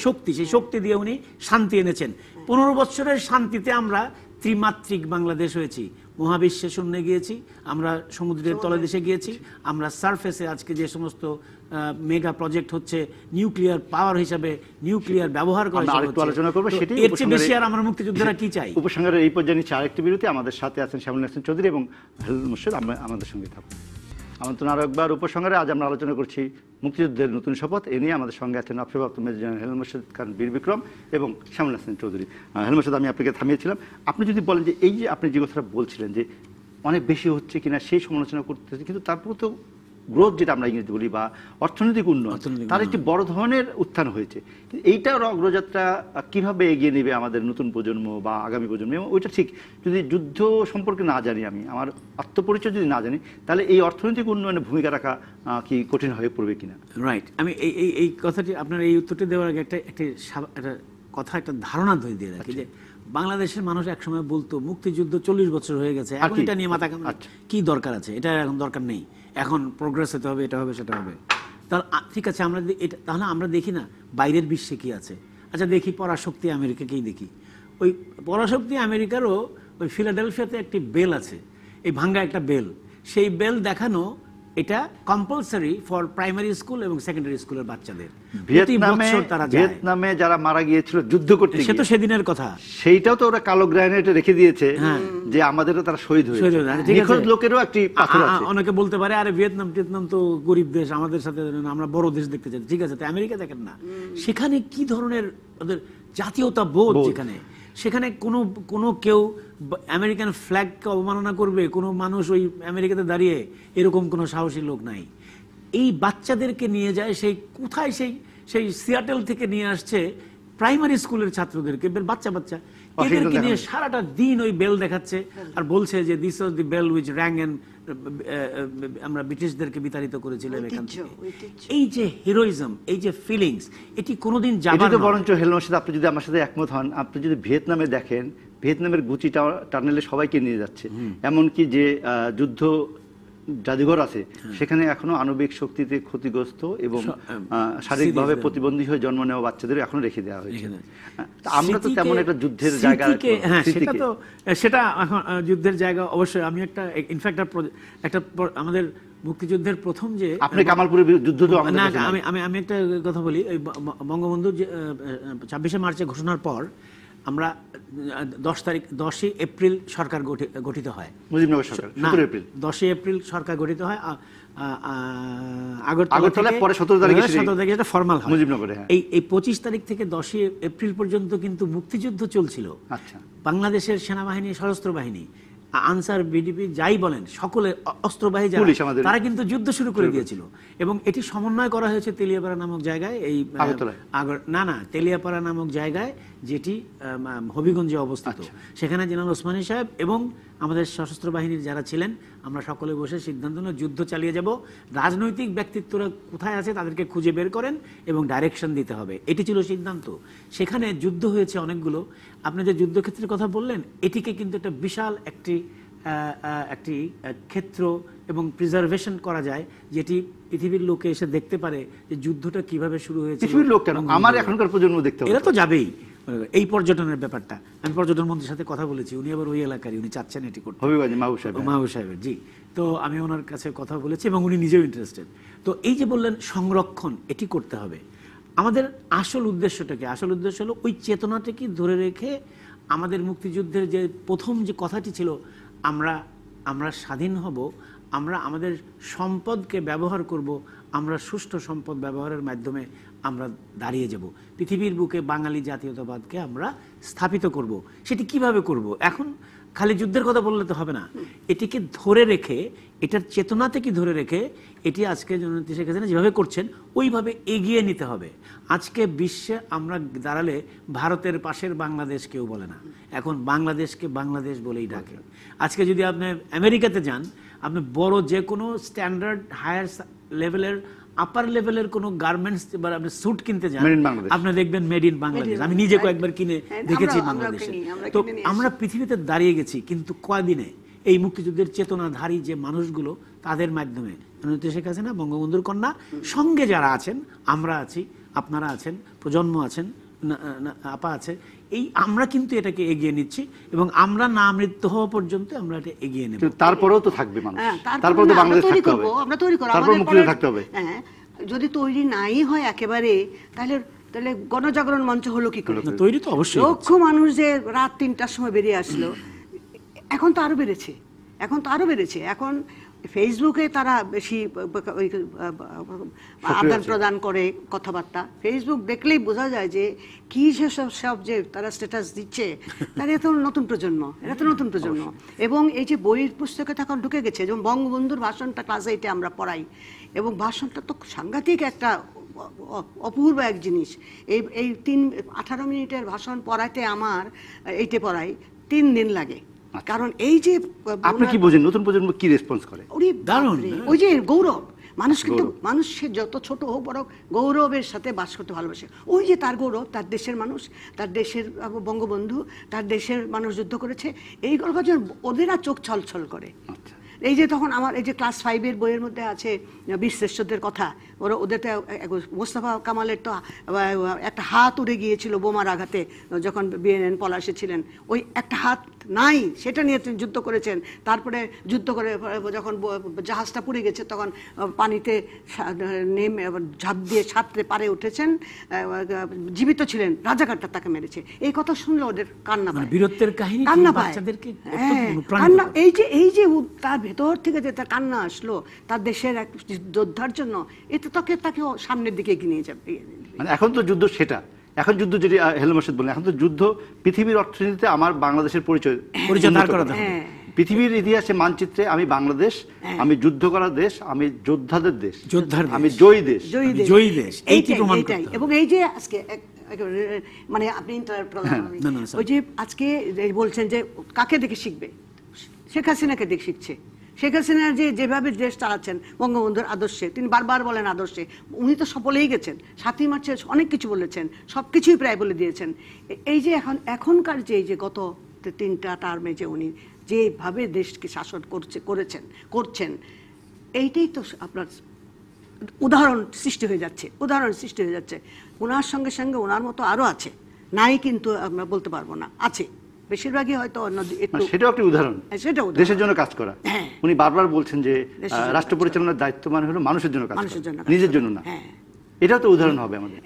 শক্তি দিয়ে উনি শান্তি এনেছেন। 15 বছরের শান্তিতে আমরা ত্রিমাত্রিক বাংলাদেশ হয়েছি, মহাবিশ্বে শূন্যে গিয়েছি, আমরা সমুদ্রের তলদেশে গিয়েছি, আমরা সারফেসে আজকে যে সমস্ত মেগা প্রজেক্ট হচ্ছে, নিউক্লিয়ার পাওয়ার হিসাবে নিউক্লিয়ার ব্যবহার করা, আলোচনা করবো সেটি। এর চেয়ে বেশি আর আমরা মুক্তিযোদ্ধারা কি চাই? উপসংহারের এই পর্যায়ে নিচ্ছে আরেকটি বিরতি। আমাদের সাথে আছেন শ্যামল হোসেন চৌধুরী এবং হেলাল মোর্শেদ, আমাদের সঙ্গে থাকুন। আমন্ত্রণ আরো একবার উপসংহারে। আজ আমরা আলোচনা করছি মুক্তিযুদ্ধের নতুন শপথ। এ নিয়ে আমাদের সঙ্গে আছেন অবসরপ্রাপ্ত মেজর জেনারেল হেলাল মোর্শেদ খান বীর বিক্রম এবং শ্যামল হোসেন চৌধুরী। হেলাল মোর্শেদ, আমি আপনাকে থামিয়েছিলাম। আপনি যদি বলেন যে এই যে আপনি যে কথাটা বলছিলেন যে অনেক বেশি হচ্ছে কিনা, সেই সমালোচনা করতেছে, কিন্তু তারপর তো গ্রোথ, যেটা আমরা ইংরেজি বলি, বা অর্থনৈতিক উন্নয়ন, তার একটি বড় ধরনের উত্থান হয়েছে। এইটার অগ্রযাত্রা কিভাবে এগিয়ে নেবে আমাদের নতুন প্রজন্ম বা আগামী প্রজন্ম? এবং ওইটা ঠিক, যদি যুদ্ধ সম্পর্কে না জানি, আমি আমার আত্মপরিচয় যদি না জানি, তাহলে এই অর্থনৈতিক উন্নয়নে ভূমিকা রাখা কি কঠিন হয়ে পড়বে কিনা? রাইট। আমি এই কথাটি, আপনার এই উত্তরটি দেওয়ার আগে একটা কথা, একটা ধারণা ধরে দিয়ে রাখি, যে বাংলাদেশের মানুষ একসময় বলতো মুক্তিযুদ্ধ 40 বছর হয়ে গেছে, এখন এটা নিয়ে মাথা কি দরকার আছে, এটা এখন দরকার নেই, এখন প্রোগ্রেস হতে হবে, এটা হবে, সেটা হবে। তাহলে ঠিক আছে, আমরা তাহলে আমরা দেখি না বাইরের বিশ্বে কি আছে। আচ্ছা, দেখি পরাশক্তি আমেরিকাকেই দেখি। ওই পরাশক্তি আমেরিকারও ওই ফিলাডেলফিয়াতে একটি বেল আছে, এই ভাঙ্গা একটা বেল। সেই বেল দেখানো এটা কম্পালসারি ফর প্রাইমারি স্কুল এবং সেকেন্ডারি স্কুলের বাচ্চাদের। ভিয়েতনামে প্রতি বছর তারা যায়। ভিয়েতনামে যারা মারা গিয়েছিল যুদ্ধ করতে সে তো গিয়ে, সেদিনের কথা। সেইটাও তো ওরা কালো গ্রানাইটে রেখে দিয়েছে যে আমাদেরও তারা শহীদ শহীদ হয়েছে। হয়েছে, ঠিক আছে। নিখোঁজ লোকেরও একটি পাথর আছে। অনেকে বলতে পারে আরে টিয়েতনাম তো গরিব দেশ, আমাদের সাথে আমরা বড় দেশ দেখতে চাই, ঠিক আছে। তো আমেরিকা দেখেন না, সেখানে কি ধরনের ওদের জাতীয়তা বোধ, সেখানে কোনো কেউ আমেরিকান ফ্ল্যাগকে অবমাননা করবে, কোনো মানুষ ওই আমেরিকাতে দাঁড়িয়ে, এরকম কোনো সাহসী লোক নাই। এই বাচ্চাদেরকে নিয়ে যায় সেই কোথায়, সেই সিয়াটেল থেকে নিয়ে আসছে প্রাইমারি স্কুলের ছাত্রদেরকে, বাচ্চা এদেরকে নিয়ে সারাটা দিন ওই বেল দেখাচ্ছে আর বলছে যে this was the bell which rang and আমরা ব্রিটিশদেরকে বিতাড়িত করেছিলাম এখান থেকে। এই যে হিরোইজম, এই যে ফিলিংস, এটি কোনোদিন যাবার তো বরঞ্চ হেলমের সাথে আপনি যদি আমার সাথে একমত হন, আপনি যদি ভিয়েতনামে দেখেন, ভিয়েতনামের গুচি টানেলে সবাইকে নিয়ে যাচ্ছে। এমনকি যে যুদ্ধ জাদুঘর আছে সেখানে এখনো আণবিক শক্তিতে ক্ষতিগ্রস্ত এবং শারীরিকভাবে প্রতিবন্ধী হয়ে জন্ম নেওয়া বাচ্চাদের এখনো রেখে দেওয়া হয়েছে। আমরা তো তেমন একটা যুদ্ধের জায়গা, সেটা এখন যুদ্ধের জায়গা অবশ্যই। আমি ইনফ্যাক্ট একটা আমাদের মুক্তিযুদ্ধের প্রথম যে আপনি কামালপুরের যুদ্ধ তো আমি একটা কথা বলি, বঙ্গবন্ধু 26শে মার্চে ঘোষণার পর আমরা 10ই এপ্রিল সরকার গঠিত হয়, মুজিবনগর সরকার। 10ই এপ্রিল সরকার গঠিত হয় আগরতলায়, পরে 17 তারিখে এটা ফরমাল হয় মুজিবনগরে। এই 25 তারিখ থেকে 10ই এপ্রিল পর্যন্ত কিন্তু মুক্তিযুদ্ধ চলছিল। আচ্ছা, বাংলাদেশের সেনাবাহিনী, সশস্ত্র বাহিনী, আনসার, বিডিপি যাই বলেন, সকলে অস্ত্রবাহী তারা কিন্তু যুদ্ধ শুরু করে দিয়েছিল। এবং এটি সমন্বয় করা হয়েছে তেলিয়াপাড়া নামক জায়গায়, এই তেলিয়াপাড়া নামক জায়গায়, যেটি হবিগঞ্জে অবস্থিত। সেখানে জেনারেল ওসমানী সাহেব এবং আমাদের সশস্ত্র বাহিনীর যারা ছিলেন, আমরা সকলে বসে সিদ্ধান্ত নিয়ে যুদ্ধ চালিয়ে যাব। রাজনৈতিক ব্যক্তিত্বরা কোথায় আছে তাদেরকে খুঁজে বের করেন এবং ডাইরেকশন দিতে হবে, এটি ছিল সিদ্ধান্ত। সেখানে যুদ্ধ হয়েছে অনেকগুলো। আপনি যে যুদ্ধক্ষেত্রের কথা বললেন, এটিকে কিন্তু একটা বিশাল একটি ক্ষেত্র এবং প্রিজার্ভেশন করা যায়, যেটি পৃথিবীর লোকে এসে দেখতে পারে যে যুদ্ধটা কিভাবে শুরু হয়েছে। পৃথিবীর লোক কেন, আমার এখনকার প্রজন্ম দেখতে হবে। এরা তো যাবেই। এই পর্যটনের ব্যাপারটা, আমি পর্যটন মন্ত্রীর সাথে কথা বলেছি, উনি আবার ওই এলাকারই, উনি চাচ্ছেন এটি করতে, মাহবুব সাহেবের। জি, তো আমি ওনার কাছে কথা বলেছি এবং উনি নিজেও ইন্টারেস্টেড। তো এই যে বললেন সংরক্ষণ, এটি করতে হবে। আমাদের আসল উদ্দেশ্যটাকে, আসল উদ্দেশ্য হলো ওই চেতনাটাকে ধরে রেখে আমাদের মুক্তিযুদ্ধের যে প্রথম যে কথাটি ছিল, আমরা স্বাধীন হব, আমরা আমাদের সম্পদকে ব্যবহার করব, আমরা সুষ্ঠু সম্পদ ব্যবহারের মাধ্যমে আমরা দাঁড়িয়ে যাব, পৃথিবীর বুকে বাঙালি জাতীয়তাবাদকে আমরা স্থাপিত করব। সেটি কিভাবে করব? এখন খালি যুদ্ধের কথা বললে তো হবে না, এটিকে ধরে রেখে, এটার চেতনা থেকে ধরে রেখে, এটি আজকে জননেত্রী শেখ হাসিনা যেভাবে করছেন ওইভাবে এগিয়ে নিতে হবে। আজকে বিশ্বে আমরা দাঁড়ালে ভারতের পাশের বাংলাদেশ কেউ বলে না, এখন বাংলাদেশকে বাংলাদেশ বলেই ডাকে। আজকে যদি আপনি আমেরিকাতে যান, আপনি বড় যে কোনো স্ট্যান্ডার্ড হায়ার লেভেলের, আপার লেভেলের কোনো গার্মেন্টস বা আপনি স্যুট কিনতে যান, আপনি দেখবেন মেড ইন বাংলাদেশ। আমি নিজে কয়েকবার কিনে দেখেছি বাংলাদেশে। তো আমরা পৃথিবীতে দাঁড়িয়ে গেছি, কিন্তু কয়দিনে এই মুক্তিযুদ্ধের চেতনাধারী যে মানুষগুলো, তাদের মাধ্যমে জননেত্রী শেখ হাসিনা, বঙ্গবন্ধুর কন্যা, সঙ্গে যারা আছেন, আমরা আছি, আপনারা আছেন, প্রজন্ম আছেন, আপা আছে, এই আমরা কিন্তু এটাকে এগিয়ে নিচ্ছি এবং আমরা না মৃত্যু হওয়া পর্যন্ত আমরা এটা এগিয়ে নেব। তারপরেও তো থাকবে মানুষ, তারপরে তো বাংলাদেশ থাকতে হবে, আমরা তৈরি করব, তারপর মুক্তিযুদ্ধ থাকতে হবে। হ্যাঁ, যদি তৈরি নাই হয় একেবারে, তাহলে গণজাগরণ মঞ্চ হলো কি করে? তৈরি তো অবশ্যই। লক্ষ মানুষ যে রাত 3টার সময় বেরিয়ে আসলো, এখন তো আরো বেড়েছে, এখন ফেসবুকে তারা বেশি আদান প্রদান করে কথাবার্তা। ফেসবুক দেখলেই বোঝা যায় যে কি সব যে তারা স্ট্যাটাস দিচ্ছে, তারা এত নতুন প্রজন্ম, এবং এই যে বইয়ের পুস্তকে তখন ঢুকে গেছে। যেমন বঙ্গবন্ধুর ভাষণটা ক্লাস 8-এ আমরা পড়াই, এবং ভাষণটা তো সাংঘাতিক একটা অপূর্ব এক জিনিস। এই 18 মিনিটের ভাষণ পড়াইতে আমার 8-এ পড়াই 3 দিন লাগে। কারণ এই যে আপনি কি বোঝেন নতুন প্রজন্ম কি রেসপন্স করে? ওই যে গৌরব, মানুষ কিন্তু মানুষের যত ছোট হোক বড় গৌরবের সাথে বাস করতে ভালোবাসে। ওই যে তার গৌরব, তার দেশের মানুষ, তার দেশের বঙ্গবন্ধু, তার দেশের মানুষ যুদ্ধ করেছে, এই গল্প ওদের আর চোখ ছলছল করে। এই যে তখন আমার এই যে ক্লাস 5-এর বইয়ের মধ্যে আছে বীর শ্রেষ্ঠদের কথা, ওদের তো মোস্তফা কামালের তো একটা হাত উড়ে গিয়েছিল বোমার আঘাতে, যখন বিএনএন পলাশে ছিলেন, ওই একটা হাত নাই, সেটা নিয়ে তিনি যুদ্ধ করেছেন। তারপরে যুদ্ধ করে যখন জাহাজটা পুড়ে গেছে তখন পানিতে নেমে ঝাঁপ দিয়ে সাঁতরে পারে উঠেছেন, জীবিত ছিলেন, রাজাকারটা তাকে মেরেছে। এই কথা শুনলে ওদের কান্না পায়, বীরত্বের কাহিনী কান্না পায়। বাচ্চাদেরকে হ্যাঁ, অনুপ্রাণিত কান্না, করে। এই যে তার ভেতর থেকে যে তার কান্না আসলো তার দেশের এক যোদ্ধার জন্য, এটা তাকে সামনের দিকে এগিয়ে নিয়ে যাবে। মানে এখন তো যুদ্ধ সেটা, এখন যুদ্ধ যেটি হেলেল মোরশেদ বললেন, এখন তো যুদ্ধ পৃথিবীর অর্থনীতিতে আমার বাংলাদেশের পরিচয় দাঁড় করাতে হবে। পৃথিবীর ইতিহাসে মানচিত্রে আমি বাংলাদেশ, আমি যুদ্ধ করা দেশ, আমি যোদ্ধাদের দেশ, আমি জয়ী দেশ, জয়ী দেশ, এইটি প্রমাণ করতে হবে। এবং এই যে আজকে মানে আপনি ওই যে আজকে বলছেন যে কাকে দেখে শিখবে, শেখ হাসিনাকে দেখে শিখছে। শেখ হাসিনা যেভাবে দেশ চালাচ্ছেন বঙ্গবন্ধুর আদর্শে, তিনি বারবার বলেন আদর্শে, উনি তো সফলেই গেছেন। 7ই মার্চে অনেক কিছু বলেছেন, সব কিছুই প্রায় বলে দিয়েছেন। এই যে এখনকার যে গত 3টা টার্মে যে উনি যেভাবে দেশকে শাসন করছেন, এইটাই তো আপনার উদাহরণ সৃষ্টি হয়ে যাচ্ছে। ওনার সঙ্গে সঙ্গে ওনার মতো আরও আছে, নাই কিন্তু আমরা বলতে পারবো না, আছে বেশিরভাগই হয়তো অন্য একটু। সেটাও একটি উদাহরণ, দেশের জন্য কাজ করা। উনি বারবার বলছেন যে রাষ্ট্র পরিচালনার দায়িত্ব মানে হলো মানুষের জন্য কাজ করা, নিজের জন্য না। এটাও তো উদাহরণ হবে আমাদের।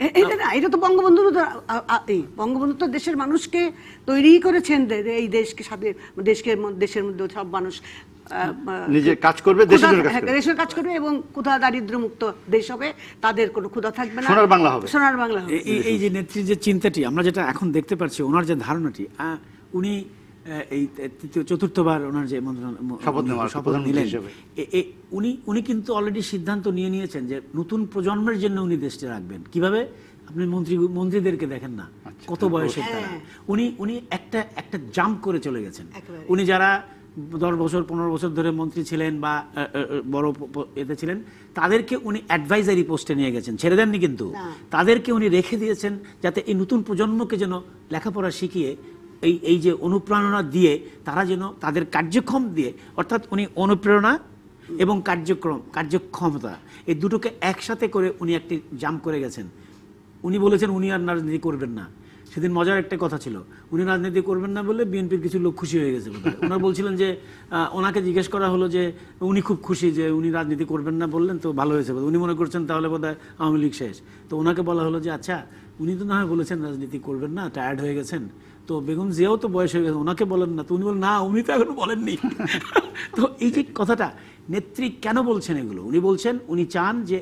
এটা তো বঙ্গবন্ধু তো দেশের মানুষকে তৈরি করেছেন, এই দেশের মধ্যে সব মানুষ নিজে কাজ করবে, দেশের কাজ করবে এবং ক্ষুধা দারিদ্র মুক্ত দেশ হবে, তাদের কোনো ক্ষুধা থাকবে না, সোনার বাংলা হবে। এই যে নেত্রীর যে চিন্তাটি আমরা যেটা এখন দেখতে পাচ্ছি, ওনার যে ধারণাটি, উনি এই চতুর্থবার ওনার যে শপথ নিলেন, উনি কিন্তু অলরেডি সিদ্ধান্ত নিয়েছেন যে নতুন প্রজন্মের জন্য উনি দেশটা রাখবেন। কিভাবে? আপনি মন্ত্রীদেরকে দেখেন না, কত বয়সের তারা। উনি একটা জাম্প করে চলে গেছেন। উনি যারা 10 বছর 15 বছর ধরে মন্ত্রী ছিলেন বা বড় এতে ছিলেন, তাদেরকে উনি অ্যাডভাইজারি পোস্টে নিয়ে গেছেন, ছেড়ে দেননি কিন্তু। তাদেরকে উনি রেখে দিয়েছেন যাতে এই নতুন প্রজন্মকে যেন লেখাপড়া শিখিয়ে এই যে অনুপ্রেরণা দিয়ে তারা যেন তাদের কার্যক্ষম দিয়ে, অর্থাৎ উনি অনুপ্রেরণা এবং কার্যক্ষমতা এই দুটোকে একসাথে করে উনি একটি জাম্প করে গেছেন। উনি বলেছেন উনি আর রাজনীতি করবেন না। সেদিন মজার একটা কথা ছিল, উনি রাজনীতি করবেন না বলে বিএনপির কিছু লোক খুশি হয়ে গেছে। ওনারা বলছিলেন যে ওনাকে জিজ্ঞেস করা হলো যে উনি খুব খুশি যে উনি রাজনীতি করবেন না বললেন, তো ভালো হয়েছে। উনি মনে করছেন তাহলে বোধহয় আওয়ামী লীগ শেষ। তো ওনাকে বলা হলো যে আচ্ছা, উনি তো না হয় বলেছেন রাজনীতি করবেন না, টায়ার্ড হয়ে গেছেন, তো বেগম জিয়াও তো বয়স হয়ে গেছে, ওনাকে বলেন না। তো উনি বলেন না, উনি তো এখনো বলেননি। তো এই যে কথাটা, নেত্রী কেন বলছেন এগুলো? উনি বলছেন উনি চান যে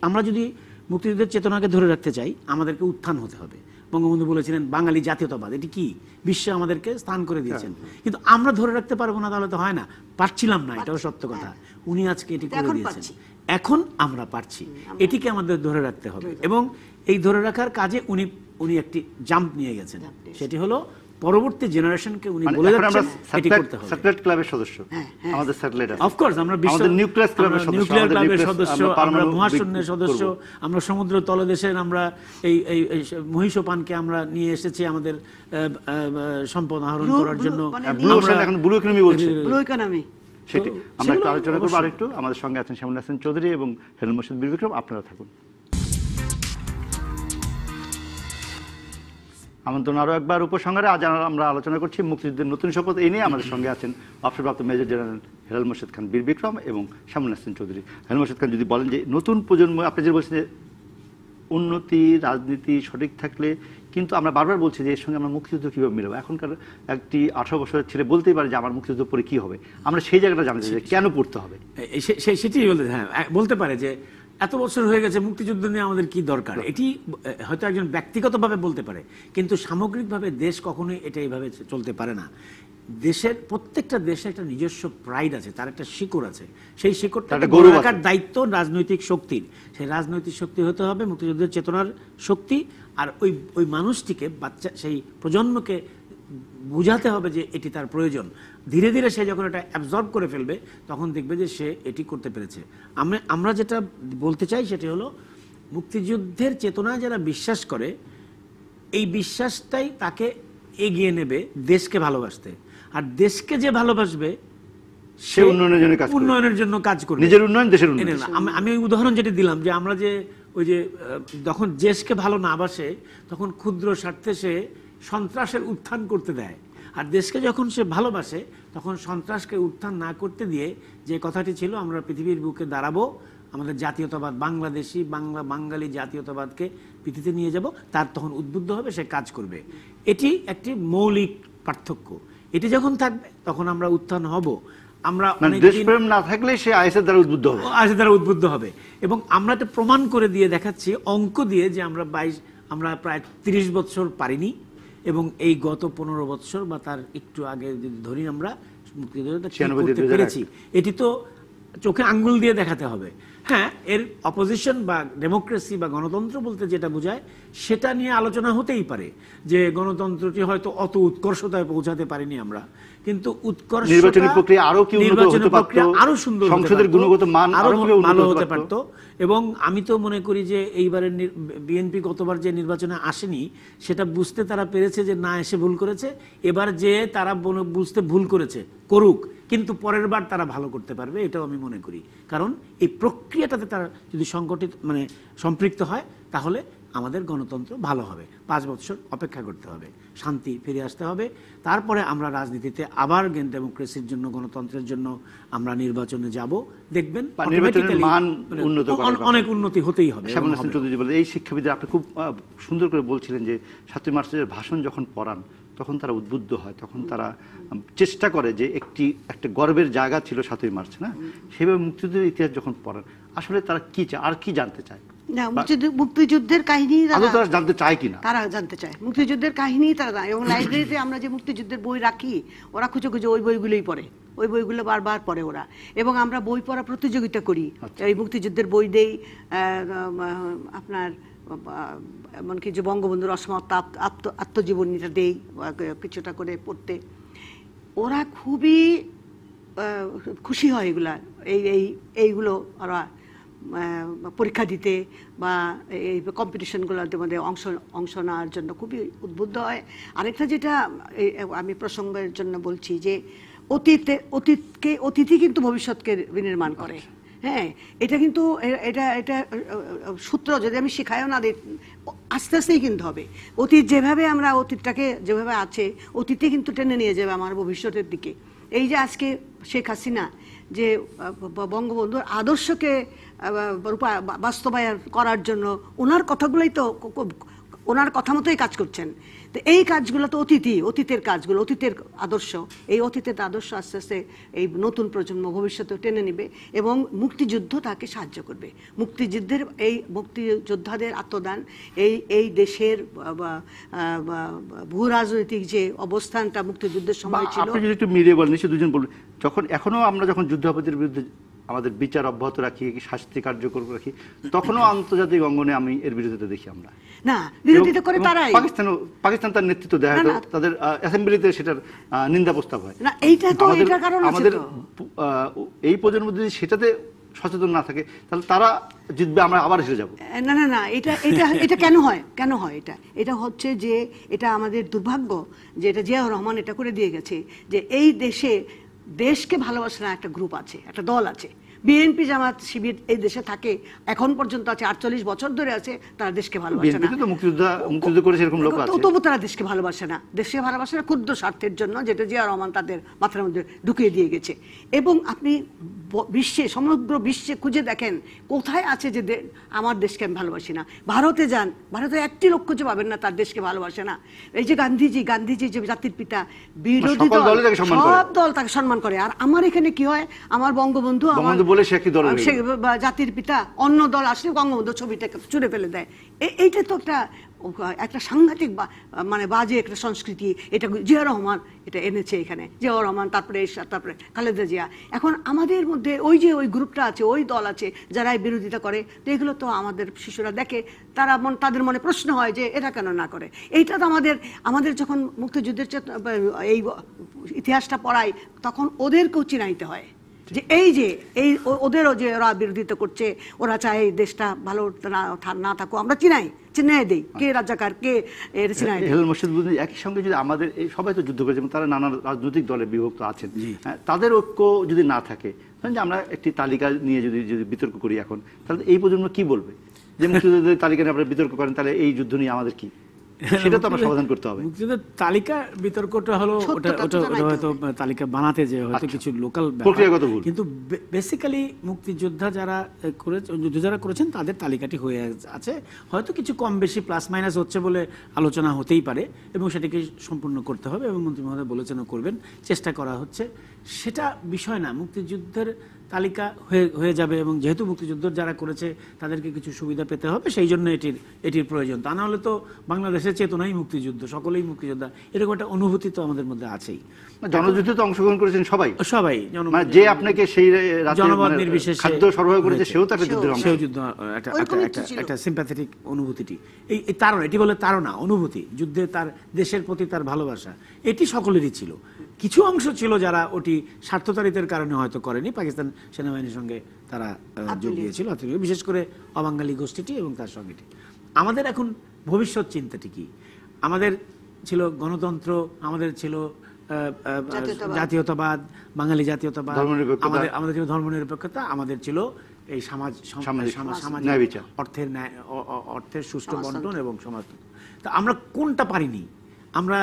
আমরা যদি মুক্তিযুদ্ধের চেতনাকে ধরে রাখতে চাই, আমাদেরকে উত্থান হতে হবে। বঙ্গবন্ধু বলেছিলেন বাঙালি জাতীয়তাবাদ, এটি কি বিশ্বে আমাদেরকে স্থান করে দিয়েছেন। কিন্তু আমরা ধরে রাখতে পারবো না, তাহলে তো হয় না, পারছিলাম না, এটাও সত্য কথা। উনি আজকে এটি করে দিয়েছেন, এখন আমরা পারছি, এটিকে আমাদের ধরে রাখতে হবে। এবং এই ধরে রাখার কাজে উনি একটি জাম্প নিয়ে গেছেন, সেটি হলো পরবর্তী জেনারেশনকে উনি বলে যাচ্ছেন এটি করতে হবে। স্যাটেলাইট ক্লাবের সদস্য, আমাদের স্যাটেলাইট আছে, অফ কোর্স আমরা আমাদের নিউক্লিয়াস ক্লাবের সদস্য, আমরা মহাশূন্যের সদস্য, আমরা সমুদ্র তলদেশের, আমরা এই মহিষপানকে আমরা নিয়ে এসেছি আমাদের সম্পদ আহরণ করার জন্য। এখন ব্লু ইকোনমি বলছে, ব্লু ইকোনমি সেটি আমরা একটু আলোচনা করবো। আরেকটু আমাদের সঙ্গে আছেন শ্যামল হাসান চৌধুরী এবং হেলেল মোরশেদ বীর বিক্রম, আপনারা থাকুন। আমন্ত্রণ আরও একবার উপসংহারে। আজ আমরা আলোচনা করছি মুক্তিযুদ্ধের নতুন শপথ। এই নিয়ে আমাদের সঙ্গে আছেন অবসরপ্রাপ্ত মেজর জেনারেল হেলেল মোরশেদ খান বীর বিক্রম এবং শ্যামল হাসান চৌধুরী। হেলেল মোরশেদ খান, যদি বলেন যে নতুন প্রজন্ম, আপনি যে বলছেন যে উন্নতি রাজনীতি সঠিক থাকলে, কিন্তু আমরা বারবার বলছি যে এর সঙ্গে আমরা মুক্তিযুদ্ধ কীভাবে মিলাবো? এখনকার একটি 18 বছরের ছেলে বলতেই পারে যে আমার মুক্তিযুদ্ধ পরে কী হবে। আমরা সেই জায়গাটা জানতে চাই, কেন পড়তে হবে? সেটি বলতে পারে যে এত বছর হয়ে গেছে, মুক্তিযুদ্ধ নিয়ে আমাদের কি দরকার। এটি হয়তো একজন ব্যক্তিগতভাবে বলতে পারে, কিন্তু সামগ্রিকভাবে দেশ কখনোই এটা এইভাবে চলতে পারে না। প্রত্যেকটা দেশে একটা নিজস্ব প্রাইড আছে, তার একটা শিকড় আছে, সেই শিকড়টা গড়ে রাখার দায়িত্ব রাজনৈতিক শক্তির। সেই রাজনৈতিক শক্তি হতে হবে মুক্তিযুদ্ধের চেতনার শক্তি। আর ওই মানুষটিকে, সেই প্রজন্মকে বুঝাতে হবে যে এটি তার প্রয়োজন। ধীরে ধীরে সে যখন এটা অ্যাবজর্ব করে ফেলবে, তখন দেখবে যে সে এটি করতে পেরেছে। আমরা যেটা বলতে চাই সেটি হলো, মুক্তিযুদ্ধের চেতনায় যারা বিশ্বাস করে, এই বিশ্বাসটাই তাকে এগিয়ে নেবে দেশকে ভালোবাসতে। আর দেশকে যে ভালোবাসবে সে উন্নয়নের জন্য কাজ করবে, নিজের উন্নয়ন, দেশের উন্নয়ন। আমি ওই উদাহরণ যেটি দিলাম, যে আমরা যে ওই যে যখন দেশকে ভালো না বাসে, তখন ক্ষুদ্র স্বার্থে সে সন্ত্রাসের উত্থান করতে দেয়। আর দেশকে যখন সে ভালোবাসে তখন সন্ত্রাসকে উত্থান না করতে দিয়ে যে কথাটি ছিল আমরা পৃথিবীর বুকে দাঁড়াবো, আমাদের জাতীয়তাবাদ বাংলাদেশি বাঙালি জাতীয়তাবাদকে পৃথিবীতে নিয়ে যাব, তার তখন উদ্বুদ্ধ হবে, সে কাজ করবে। এটি একটি মৌলিক পার্থক্য। এটি যখন থাকবে তখন আমরা উত্থান হব। আমরা দেশপ্রেম না থাকলে সে আইএসের দ্বারা উদ্বুদ্ধ হবে, আইএসের দ্বারা উদ্বুদ্ধ হবে। এবং আমরা এটা প্রমাণ করে দিয়ে দেখাচ্ছি অঙ্ক দিয়ে যে আমরা প্রায় 30 বছর পারিনি, এবং এই গত 15 বছর বা তার একটু আগে যদি ধরি আমরা মুক্তিযুদ্ধটা করতে পেরেছি, এটি তো চোখে আঙ্গুল দিয়ে দেখাতে হবে। হ্যাঁ, এর অপোজিশন বা ডেমোক্রেসি বা গণতন্ত্র বলতে যেটা বোঝায় সেটা নিয়ে আলোচনা হতেই পারে, যে গণতন্ত্রটি হয়তো অত উৎকর্ষতায় পৌঁছাতে পারিনি আমরা, কিন্তু নির্বাচনী প্রক্রিয়া আরো কি উন্নত হতে পারত, আরো সুন্দর, সংসদের গুণগত মান আরো ভালো হতে পারত। এবং আমি তো মনে করি যে এইবারের বিএনপি গতবার যে নির্বাচনে আসেনি সেটা বুঝতে তারা পেরেছে যে না এসে ভুল করেছে, এবার যে তারা বুঝতে ভুল করেছে করুক, কিন্তু পরের বার তারা ভালো করতে পারবে, এটাও আমি মনে করি। কারণ এই প্রক্রিয়াটাতে তারা যদি সংগঠিত সম্পৃক্ত হয় তাহলে আমাদের গণতন্ত্র ভালো হবে। 5 বছর অপেক্ষা করতে হবে, শান্তি ফিরে আসতে হবে, তারপরে আমরা রাজনীতিতে আবার ডেমোক্রেসির জন্য, গণতন্ত্রের জন্য আমরা নির্বাচনে যাব। দেখবেন অনেক উন্নতি হতেই হবে। এই শিক্ষাবিদরা আপনি খুব সুন্দর করে বলছিলেন যে 7ই মার্চের ভাষণ যখন পড়ান তখন তারা উদ্বুদ্ধ হয়, তখন তারা চেষ্টা করে যে একটা গর্বের জায়গা ছিল 7ই মার্চ, না? সেভাবে মুক্তিযুদ্ধের ইতিহাস যখন পড়েন আসলে তারা কি চায়, আর কি জানতে চায়? না, মুক্তিযুদ্ধের কাহিনী তারা জানতে চায় কিনা, তারা জানতে চায় মুক্তিযুদ্ধের কাহিনী তারা জানে। এবং লাইব্রেরিতে আমরা যে মুক্তিযুদ্ধের বই রাখি, ওরা খুঁজে খুঁজে ওই বইগুলোই পড়ে, ওই বইগুলো বারবার পড়ে ওরা। এবং আমরা বই পড়া প্রতিযোগিতা করি, এই মুক্তিযুদ্ধের বই দেই, আপনার এমনকি যে বঙ্গবন্ধুর অসমাপ্ত আত্মজীবনীটা দেই কিছুটা করে পড়তে। ওরা খুবই খুশি হয় এগুলা, এইগুলো ওরা পরীক্ষা দিতে বা এই কম্পিটিশনগুলোর মধ্যে অংশ নেওয়ার জন্য খুবই উদ্বুদ্ধ হয়। আরেকটা যেটা আমি প্রসঙ্গের জন্য বলছি যে অতীতই কিন্তু ভবিষ্যৎকে বিনির্মাণ করে। হ্যাঁ, এটা কিন্তু এটা সূত্র যদি আমি শেখায়ও না দিই, আস্তে আস্তেই কিন্তু হবে। অতীত যেভাবে আমরা অতীতটাকে যেভাবে আছে, অতীতে কিন্তু টেনে নিয়ে যাবে আমার ভবিষ্যতের দিকে। এই যে আজকে শেখ হাসিনা যে বঙ্গবন্ধুর আদর্শকে বাস্তবায়ন করার জন্য ওনার কথাগুলোই তো, ওনার কথা মতোই কাজ করছেন। তো এই কাজগুলো তো অতীতের কাজগুলো, অতীতের আদর্শ, এই অতীতের আদর্শ আস্তে আস্তে এই নতুন প্রজন্ম ভবিষ্যতে টেনে নেবে এবং মুক্তিযুদ্ধ তাকে সাহায্য করবে। মুক্তিযোদ্ধাদের আত্মদান এই দেশের ভূ রাজনৈতিক যে অবস্থানটা মুক্তিযুদ্ধের সময় ছিল। আপনি যদি একটু মিলিয়ে বলেন, নিশ্চয়ই দুজন বলবেন, আমরা যখন যুদ্ধাপরাধীর বিরুদ্ধে আমাদের বিচার অব্যাহত রাখি, শাস্তি কার্যকর রাখি, তখনও আন্তর্জাতিক অঙ্গনে আমি এর বিরোধিতা দেখি। আমরা না, বিরোধিতা করে তারাই, পাকিস্তান তার নেতৃত্ব দেয়, তাদের অ্যাসেম্বলিতে সেটার নিন্দা প্রস্তাব হয়। না, এইটা তো এটার কারণ আছে। আমাদের এই প্রজন্ম যদি সেটাতে সচেতন না থাকে তাহলে তারা জিতবে, আমরা আবার হেরে যাব। না না না, এটা কেন হয় এটা হচ্ছে যে এটা আমাদের দুর্ভাগ্য যে এটা জিয়াউর রহমান এটা করে দিয়ে গেছে, যে এই দেশকে ভালোবাসে না একটা গ্রুপ আছে, একটা দল আছে। বিএনপি, জামাত, শিবির এই দেশে থাকে, এখন পর্যন্ত আছে, 48 বছর ধরে আছে, তারা দেশকে ভালোবাসে না। মুক্তিযুদ্ধ করে সেরকম লোক আছে, তবু তারা দেশকে ভালোবাসে না, ক্ষুদ্র স্বার্থের জন্য, যেটা জিয়া রহমান তাদের মাথার মধ্যে ঢুকিয়ে দিয়ে গেছে। এবং আপনি সমগ্র বিশ্বে খুঁজে দেখেন কোথায় আছে যে আমার দেশকে আমি ভালোবাসি না। ভারতে যান, ভারতে একটি লোক খুঁজে পাবেন না তার দেশকে ভালোবাসে না। এই যে গান্ধীজি যে জাতির পিতা, বিরোধী সব দল তাকে সম্মান করে। আর আমার এখানে কি হয়, আমার বঙ্গবন্ধু বলে সে জাতির পিতা, অন্য দল আসলে বঙ্গবন্ধু ছবিটা চুরে ফেলে দেয়। এইটা তো একটা সাংঘাতিক বাজে একটা সংস্কৃতি। এটা জিয়া রহমান এটা এনেছে এখানে, জিয়া রহমান, তারপরে এরশাদ, তারপরে খালেদা জিয়া। এখন আমাদের মধ্যে ওই গ্রুপটা আছে, ওই দল আছে যারা এই বিরোধিতা করে। তো এগুলো তো আমাদের শিশুরা দেখে, তাদের মনে প্রশ্ন হয় যে এটা কেন না করে। এইটা তো আমাদের যখন মুক্তিযুদ্ধের এই ইতিহাসটা পড়াই, তখন ওদেরকেও চিনাইতে হয় যে এই ওদেরও যে ওরা বিরোধিতা করছে, ওরা চায় দেশটা ভালো না থাকুক, আমরা চিনাই দেই কে রাজাকার, কে চিনাই। একই সঙ্গে যদি আমাদের এই সবাই তো যুদ্ধ করেছে, তারা নানা রাজনৈতিক দলে বিভক্ত আছেন, তাদের ঐক্য যদি না থাকে, যে আমরা একটি তালিকা নিয়ে যদি বিতর্ক করি এখন, তাহলে এই প্রজন্ম কি বলবে যে মুক্তিযুদ্ধের তালিকা নিয়ে আপনারা বিতর্ক করেন, তাহলে এই যুদ্ধ নিয়ে আমাদের কি? সেটা তো আমরা সমাধান করতে হবে। মুক্তিযুদ্ধের তালিকা বিতর্কটা হলো ওটা সত্যটা তো ওটা ওটা জানাইতে হয়তো তালিকা বানাতে যে হয়তো কিছু লোকাল প্রক্রিয়াগত ভুল। কিন্তু বেসিক্যালি মুক্তিযোদ্ধা যারা যুদ্ধ যারা করেছেন তাদের তালিকাটি হয়ে আছে, হয়তো কিছু কম বেশি প্লাস মাইনাস হচ্ছে বলে আলোচনা হতেই পারে, এবং সেটাকে সম্পূর্ণ করতে হবে, এবং মন্ত্রী মহোদয় বলেছেন করবেন, চেষ্টা করা হচ্ছে। সেটা বিষয় না, মুক্তিযুদ্ধের তালিকা হয়ে যাবে, এবং যেহেতু মুক্তিযুদ্ধ যারা করেছে তাদেরকে কিছু সুবিধা পেতে হবে, সেই জন্য এটির প্রয়োজন। তা না হলে তো বাংলাদেশের চেতনাই মুক্তিযুদ্ধ, সকলেই মুক্তিযোদ্ধা, এরকম একটা অনুভূতি তো আমাদের মধ্যে আছেই। জনযুদ্ধে তো অংশগ্রহণ করেছেন সবাই, মানে যে আপনাকে সেই রাতে জনমত নির্বিশেষে খাদ্য সরবরাহ করেছে সেও তো একটা যুদ্ধের অংশ। সেও যুদ্ধ, একটা সিম্প্যাথেটিক অনুভূতিটি, এই তাড়না, এটি বলে তাড়না অনুভূতি, যুদ্ধে তার দেশের প্রতি তার ভালোবাসা, এটি সকলেরই ছিল। কিছু অংশ ছিল যারা ওটি স্বার্থতাড়িতের কারণে হয়তো করেনি, পাকিস্তান সেনাবাহিনীর সঙ্গে তারা যোগ দিয়েছিল, বিশেষ করে অবাঙালি গোষ্ঠীটি এবং তার সঙ্গেটি। আমাদের এখন ভবিষ্যৎ চিন্তাটি কি? আমাদের ছিল গণতন্ত্র, আমাদের ছিল জাতীয়তাবাদ, বাঙালি জাতীয়তাবাদ, আমাদের ছিল ধর্মনিরপেক্ষতা, আমাদের ছিল এই সামাজিক অর্থের সুষ্ঠু বন্টন এবং সমাজ। তা আমরা কোনটা পারিনি? আমরা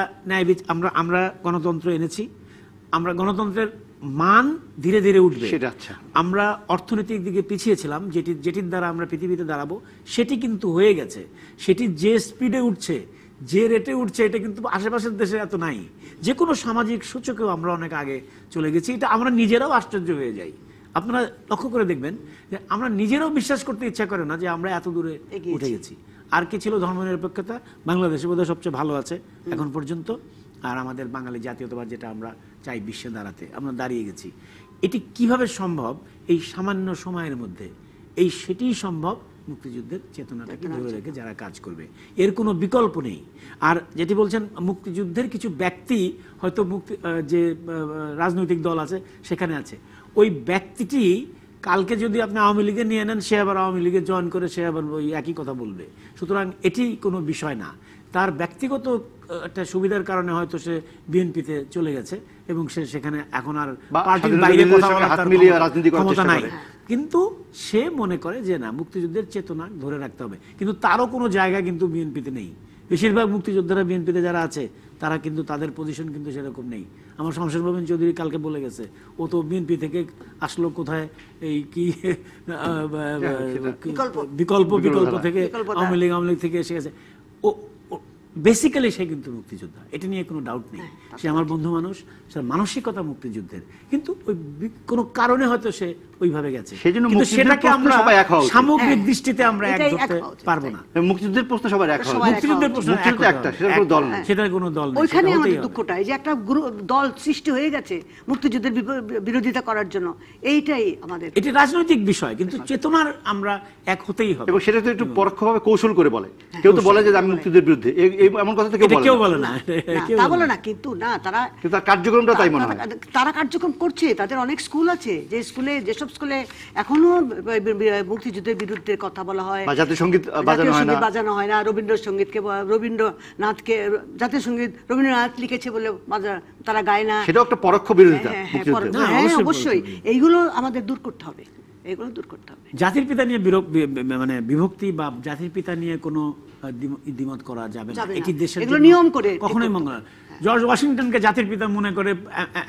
আমরা গণতন্ত্র এনেছি, আমরা গণতন্ত্রের মান ধীরে ধীরে উঠবে। আমরা অর্থনৈতিক দিকে পিছিয়েছিলাম, যেটির দ্বারা আমরা পৃথিবীতে দাঁড়াবো, সেটি কিন্তু হয়ে গেছে। সেটি যে স্পিডে উঠছে, যে রেটে উঠছে, এটা কিন্তু আশেপাশের দেশে এত নাই। যে কোনো সামাজিক সূচকেও আমরা অনেক আগে চলে গেছি, এটা আমরা নিজেরাও আশ্চর্য হয়ে যাই। আপনারা লক্ষ্য করে দেখবেন যে আমরা নিজেরাও বিশ্বাস করতে ইচ্ছা করে না যে আমরা এত দূরে উঠে গেছি। আর কি ছিল? ধর্মনিরপেক্ষতা বাংলাদেশে বোধহয় সবচেয়ে ভালো আছে এখন পর্যন্ত। আর আমাদের বাঙালি জাতীয়তাবাদ, যেটা আমরা চাই বিশ্বে দাঁড়াতে, আমরা দাঁড়িয়ে গেছি। এটি কিভাবে সম্ভব? এই সামান্য সময়ের মধ্যে সেটিই সম্ভব মুক্তিযুদ্ধের চেতনাটাকে ধরে রেখে যারা কাজ করবে, এর কোনো বিকল্প নেই। আর যেটি বলছেন মুক্তিযুদ্ধের কিছু ব্যক্তি হয়তো যে রাজনৈতিক দল আছে সেখানে আছে, ওই ব্যক্তিটি কালকে যদি আপনি আওয়ামী লীগে নিয়ে নেন, সে আবার আওয়ামী লীগে জয়েন করে সে আবার ওই একই কথা বলবে। সুতরাং এটি কোনো বিষয় না। তার ব্যক্তিগত একটা সুবিধার কারণে হয়তো সে বিএনপিতে চলে গেছে এবং সে সেখানে এখন আর পার্টির বাইরে কথা বলার ক্ষমতা নাই, কিন্তু সে মনে করে যে না, মুক্তিযুদ্ধের চেতনা ধরে রাখতে হবে। কিন্তু তারও কোনো জায়গা কিন্তু বিএনপিতে নেই। বেশিরভাগ মুক্তিযোদ্ধারা বিএনপিতে যারা আছে তারা কিন্তু তাদের পজিশন কিন্তু সেরকম নেই। আমার শমশের মোবিন চৌধুরী কালকে বলে গেছে, ও তো বিএনপি থেকে আসলো কোথায় এই কি বিকল্প থেকে আওয়ামী লীগ থেকে এসে গেছে। ও বেসিক্যালি সে কিন্তু মুক্তিযোদ্ধা, এটা নিয়ে কোনো ডাউট নেই। সে আমার বন্ধু মানুষ, সে মানসিকতা মুক্তিযুদ্ধের, কিন্তু ওই কোনো কারণে হয়তো সে ওইভাবে গেছে, কিন্তু সেটাকে আমরা সামগ্রিক দৃষ্টিতে আমরা এক করতে পারবো না। মুক্তিযুদ্ধের প্রশ্ন সবার এক, মুক্তিযুদ্ধের প্রশ্ন একটা, সেটার কোনো দল নেই। ওইখানে আমাদের দুঃখটা, এই যে একটা দল সৃষ্টি হয়ে গেছে মুক্তিযুদ্ধের বিরোধিতা করার জন্য, এইটাই আমাদের। এটি রাজনৈতিক বিষয়, কিন্তু চেতনার আমরা এক হতেই হবে। এবং সেটা তো একটু পরোক্ষভাবে কৌশল করে বলে, কেউ তো বলে যে আমি মুক্তিযুদ্ধের বিরুদ্ধে, এমন কথা তো কেউ বলে না, তা বলে না। কিন্তু না, তারা কার্যক্রমটা তাই মনে হয়, তারা কার্যক্রম করছে। তাদের অনেক স্কুল আছে, যে স্কুলে, যেসব স্কুলে এখনো মুক্তিযুদ্ধের বিরুদ্ধে কথা বলা হয়, জাতীয় সঙ্গীত বাজানো হয় না, রবীন্দ্রসঙ্গীতকে, রবীন্দ্রনাথকে, জাতীয় সঙ্গীত রবীন্দ্রনাথ লিখেছে বলে তারা গায় না, সেটাও একটা পরোক্ষ বিরোধিতা। হ্যাঁ, অবশ্যই এইগুলো আমাদের দূর করতে হবে, এগুলো দূর করতে হবে। জাতির পিতা নিয়ে মানে বিভক্তি বা জাতির পিতা নিয়ে কোনো দ্বিমত করা যাবে না, এটি দেশের নিয়ম করে কখনোই মঙ্গল। জর্জ ওয়াশিংটনকে জাতির পিতা মনে করে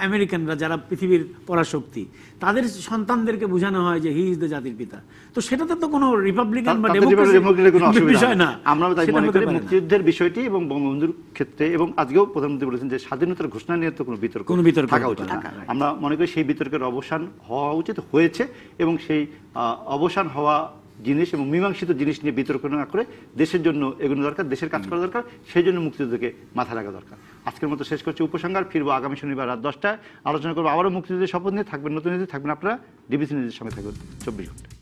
আমেরিকানরা, যারা পৃথিবীর পরাশক্তি, তাদের সন্তানদেরকে বোঝানো হয় যে হি ইজ দ্য জাতির পিতা। তো সেটাতে তো কোনো রিপাবলিকান বা ডেমোক্রেসির বিষয় না। আমরা তাই মনে করি মুক্তিযুদ্ধের বিষয়টি এবং বঙ্গবন্ধুর ক্ষেত্রে, এবং আজকেও প্রধানমন্ত্রী বলেছেন যে স্বাধীনতার ঘোষণা নিয়ে তো কোনো বিতর্ক থাকা উচিত না। আমরা মনে করি সেই বিতর্কের অবসান হওয়া উচিত, হয়েছে, এবং সেই অবসান হওয়া জিনিস এবং মীমাংসিত জিনিস নিয়ে বিতর্ক না করে দেশের জন্য এগোনো দরকার, দেশের কাজ করা দরকার, সেই জন্য মুক্তিযুদ্ধকে মাথায় রাখা দরকার। আজকের মতো শেষ করছি উপসংহার। ফিরবো আগামী শনিবার রাত 10টায়, আলোচনা করবো আবারও মুক্তিযুদ্ধের শপথ নিয়ে। থাকবেন নতুন নিউজে, থাকবেন আপনারা ডিবিসি নিউজের সঙ্গে, থাকবেন 24 ঘন্টা।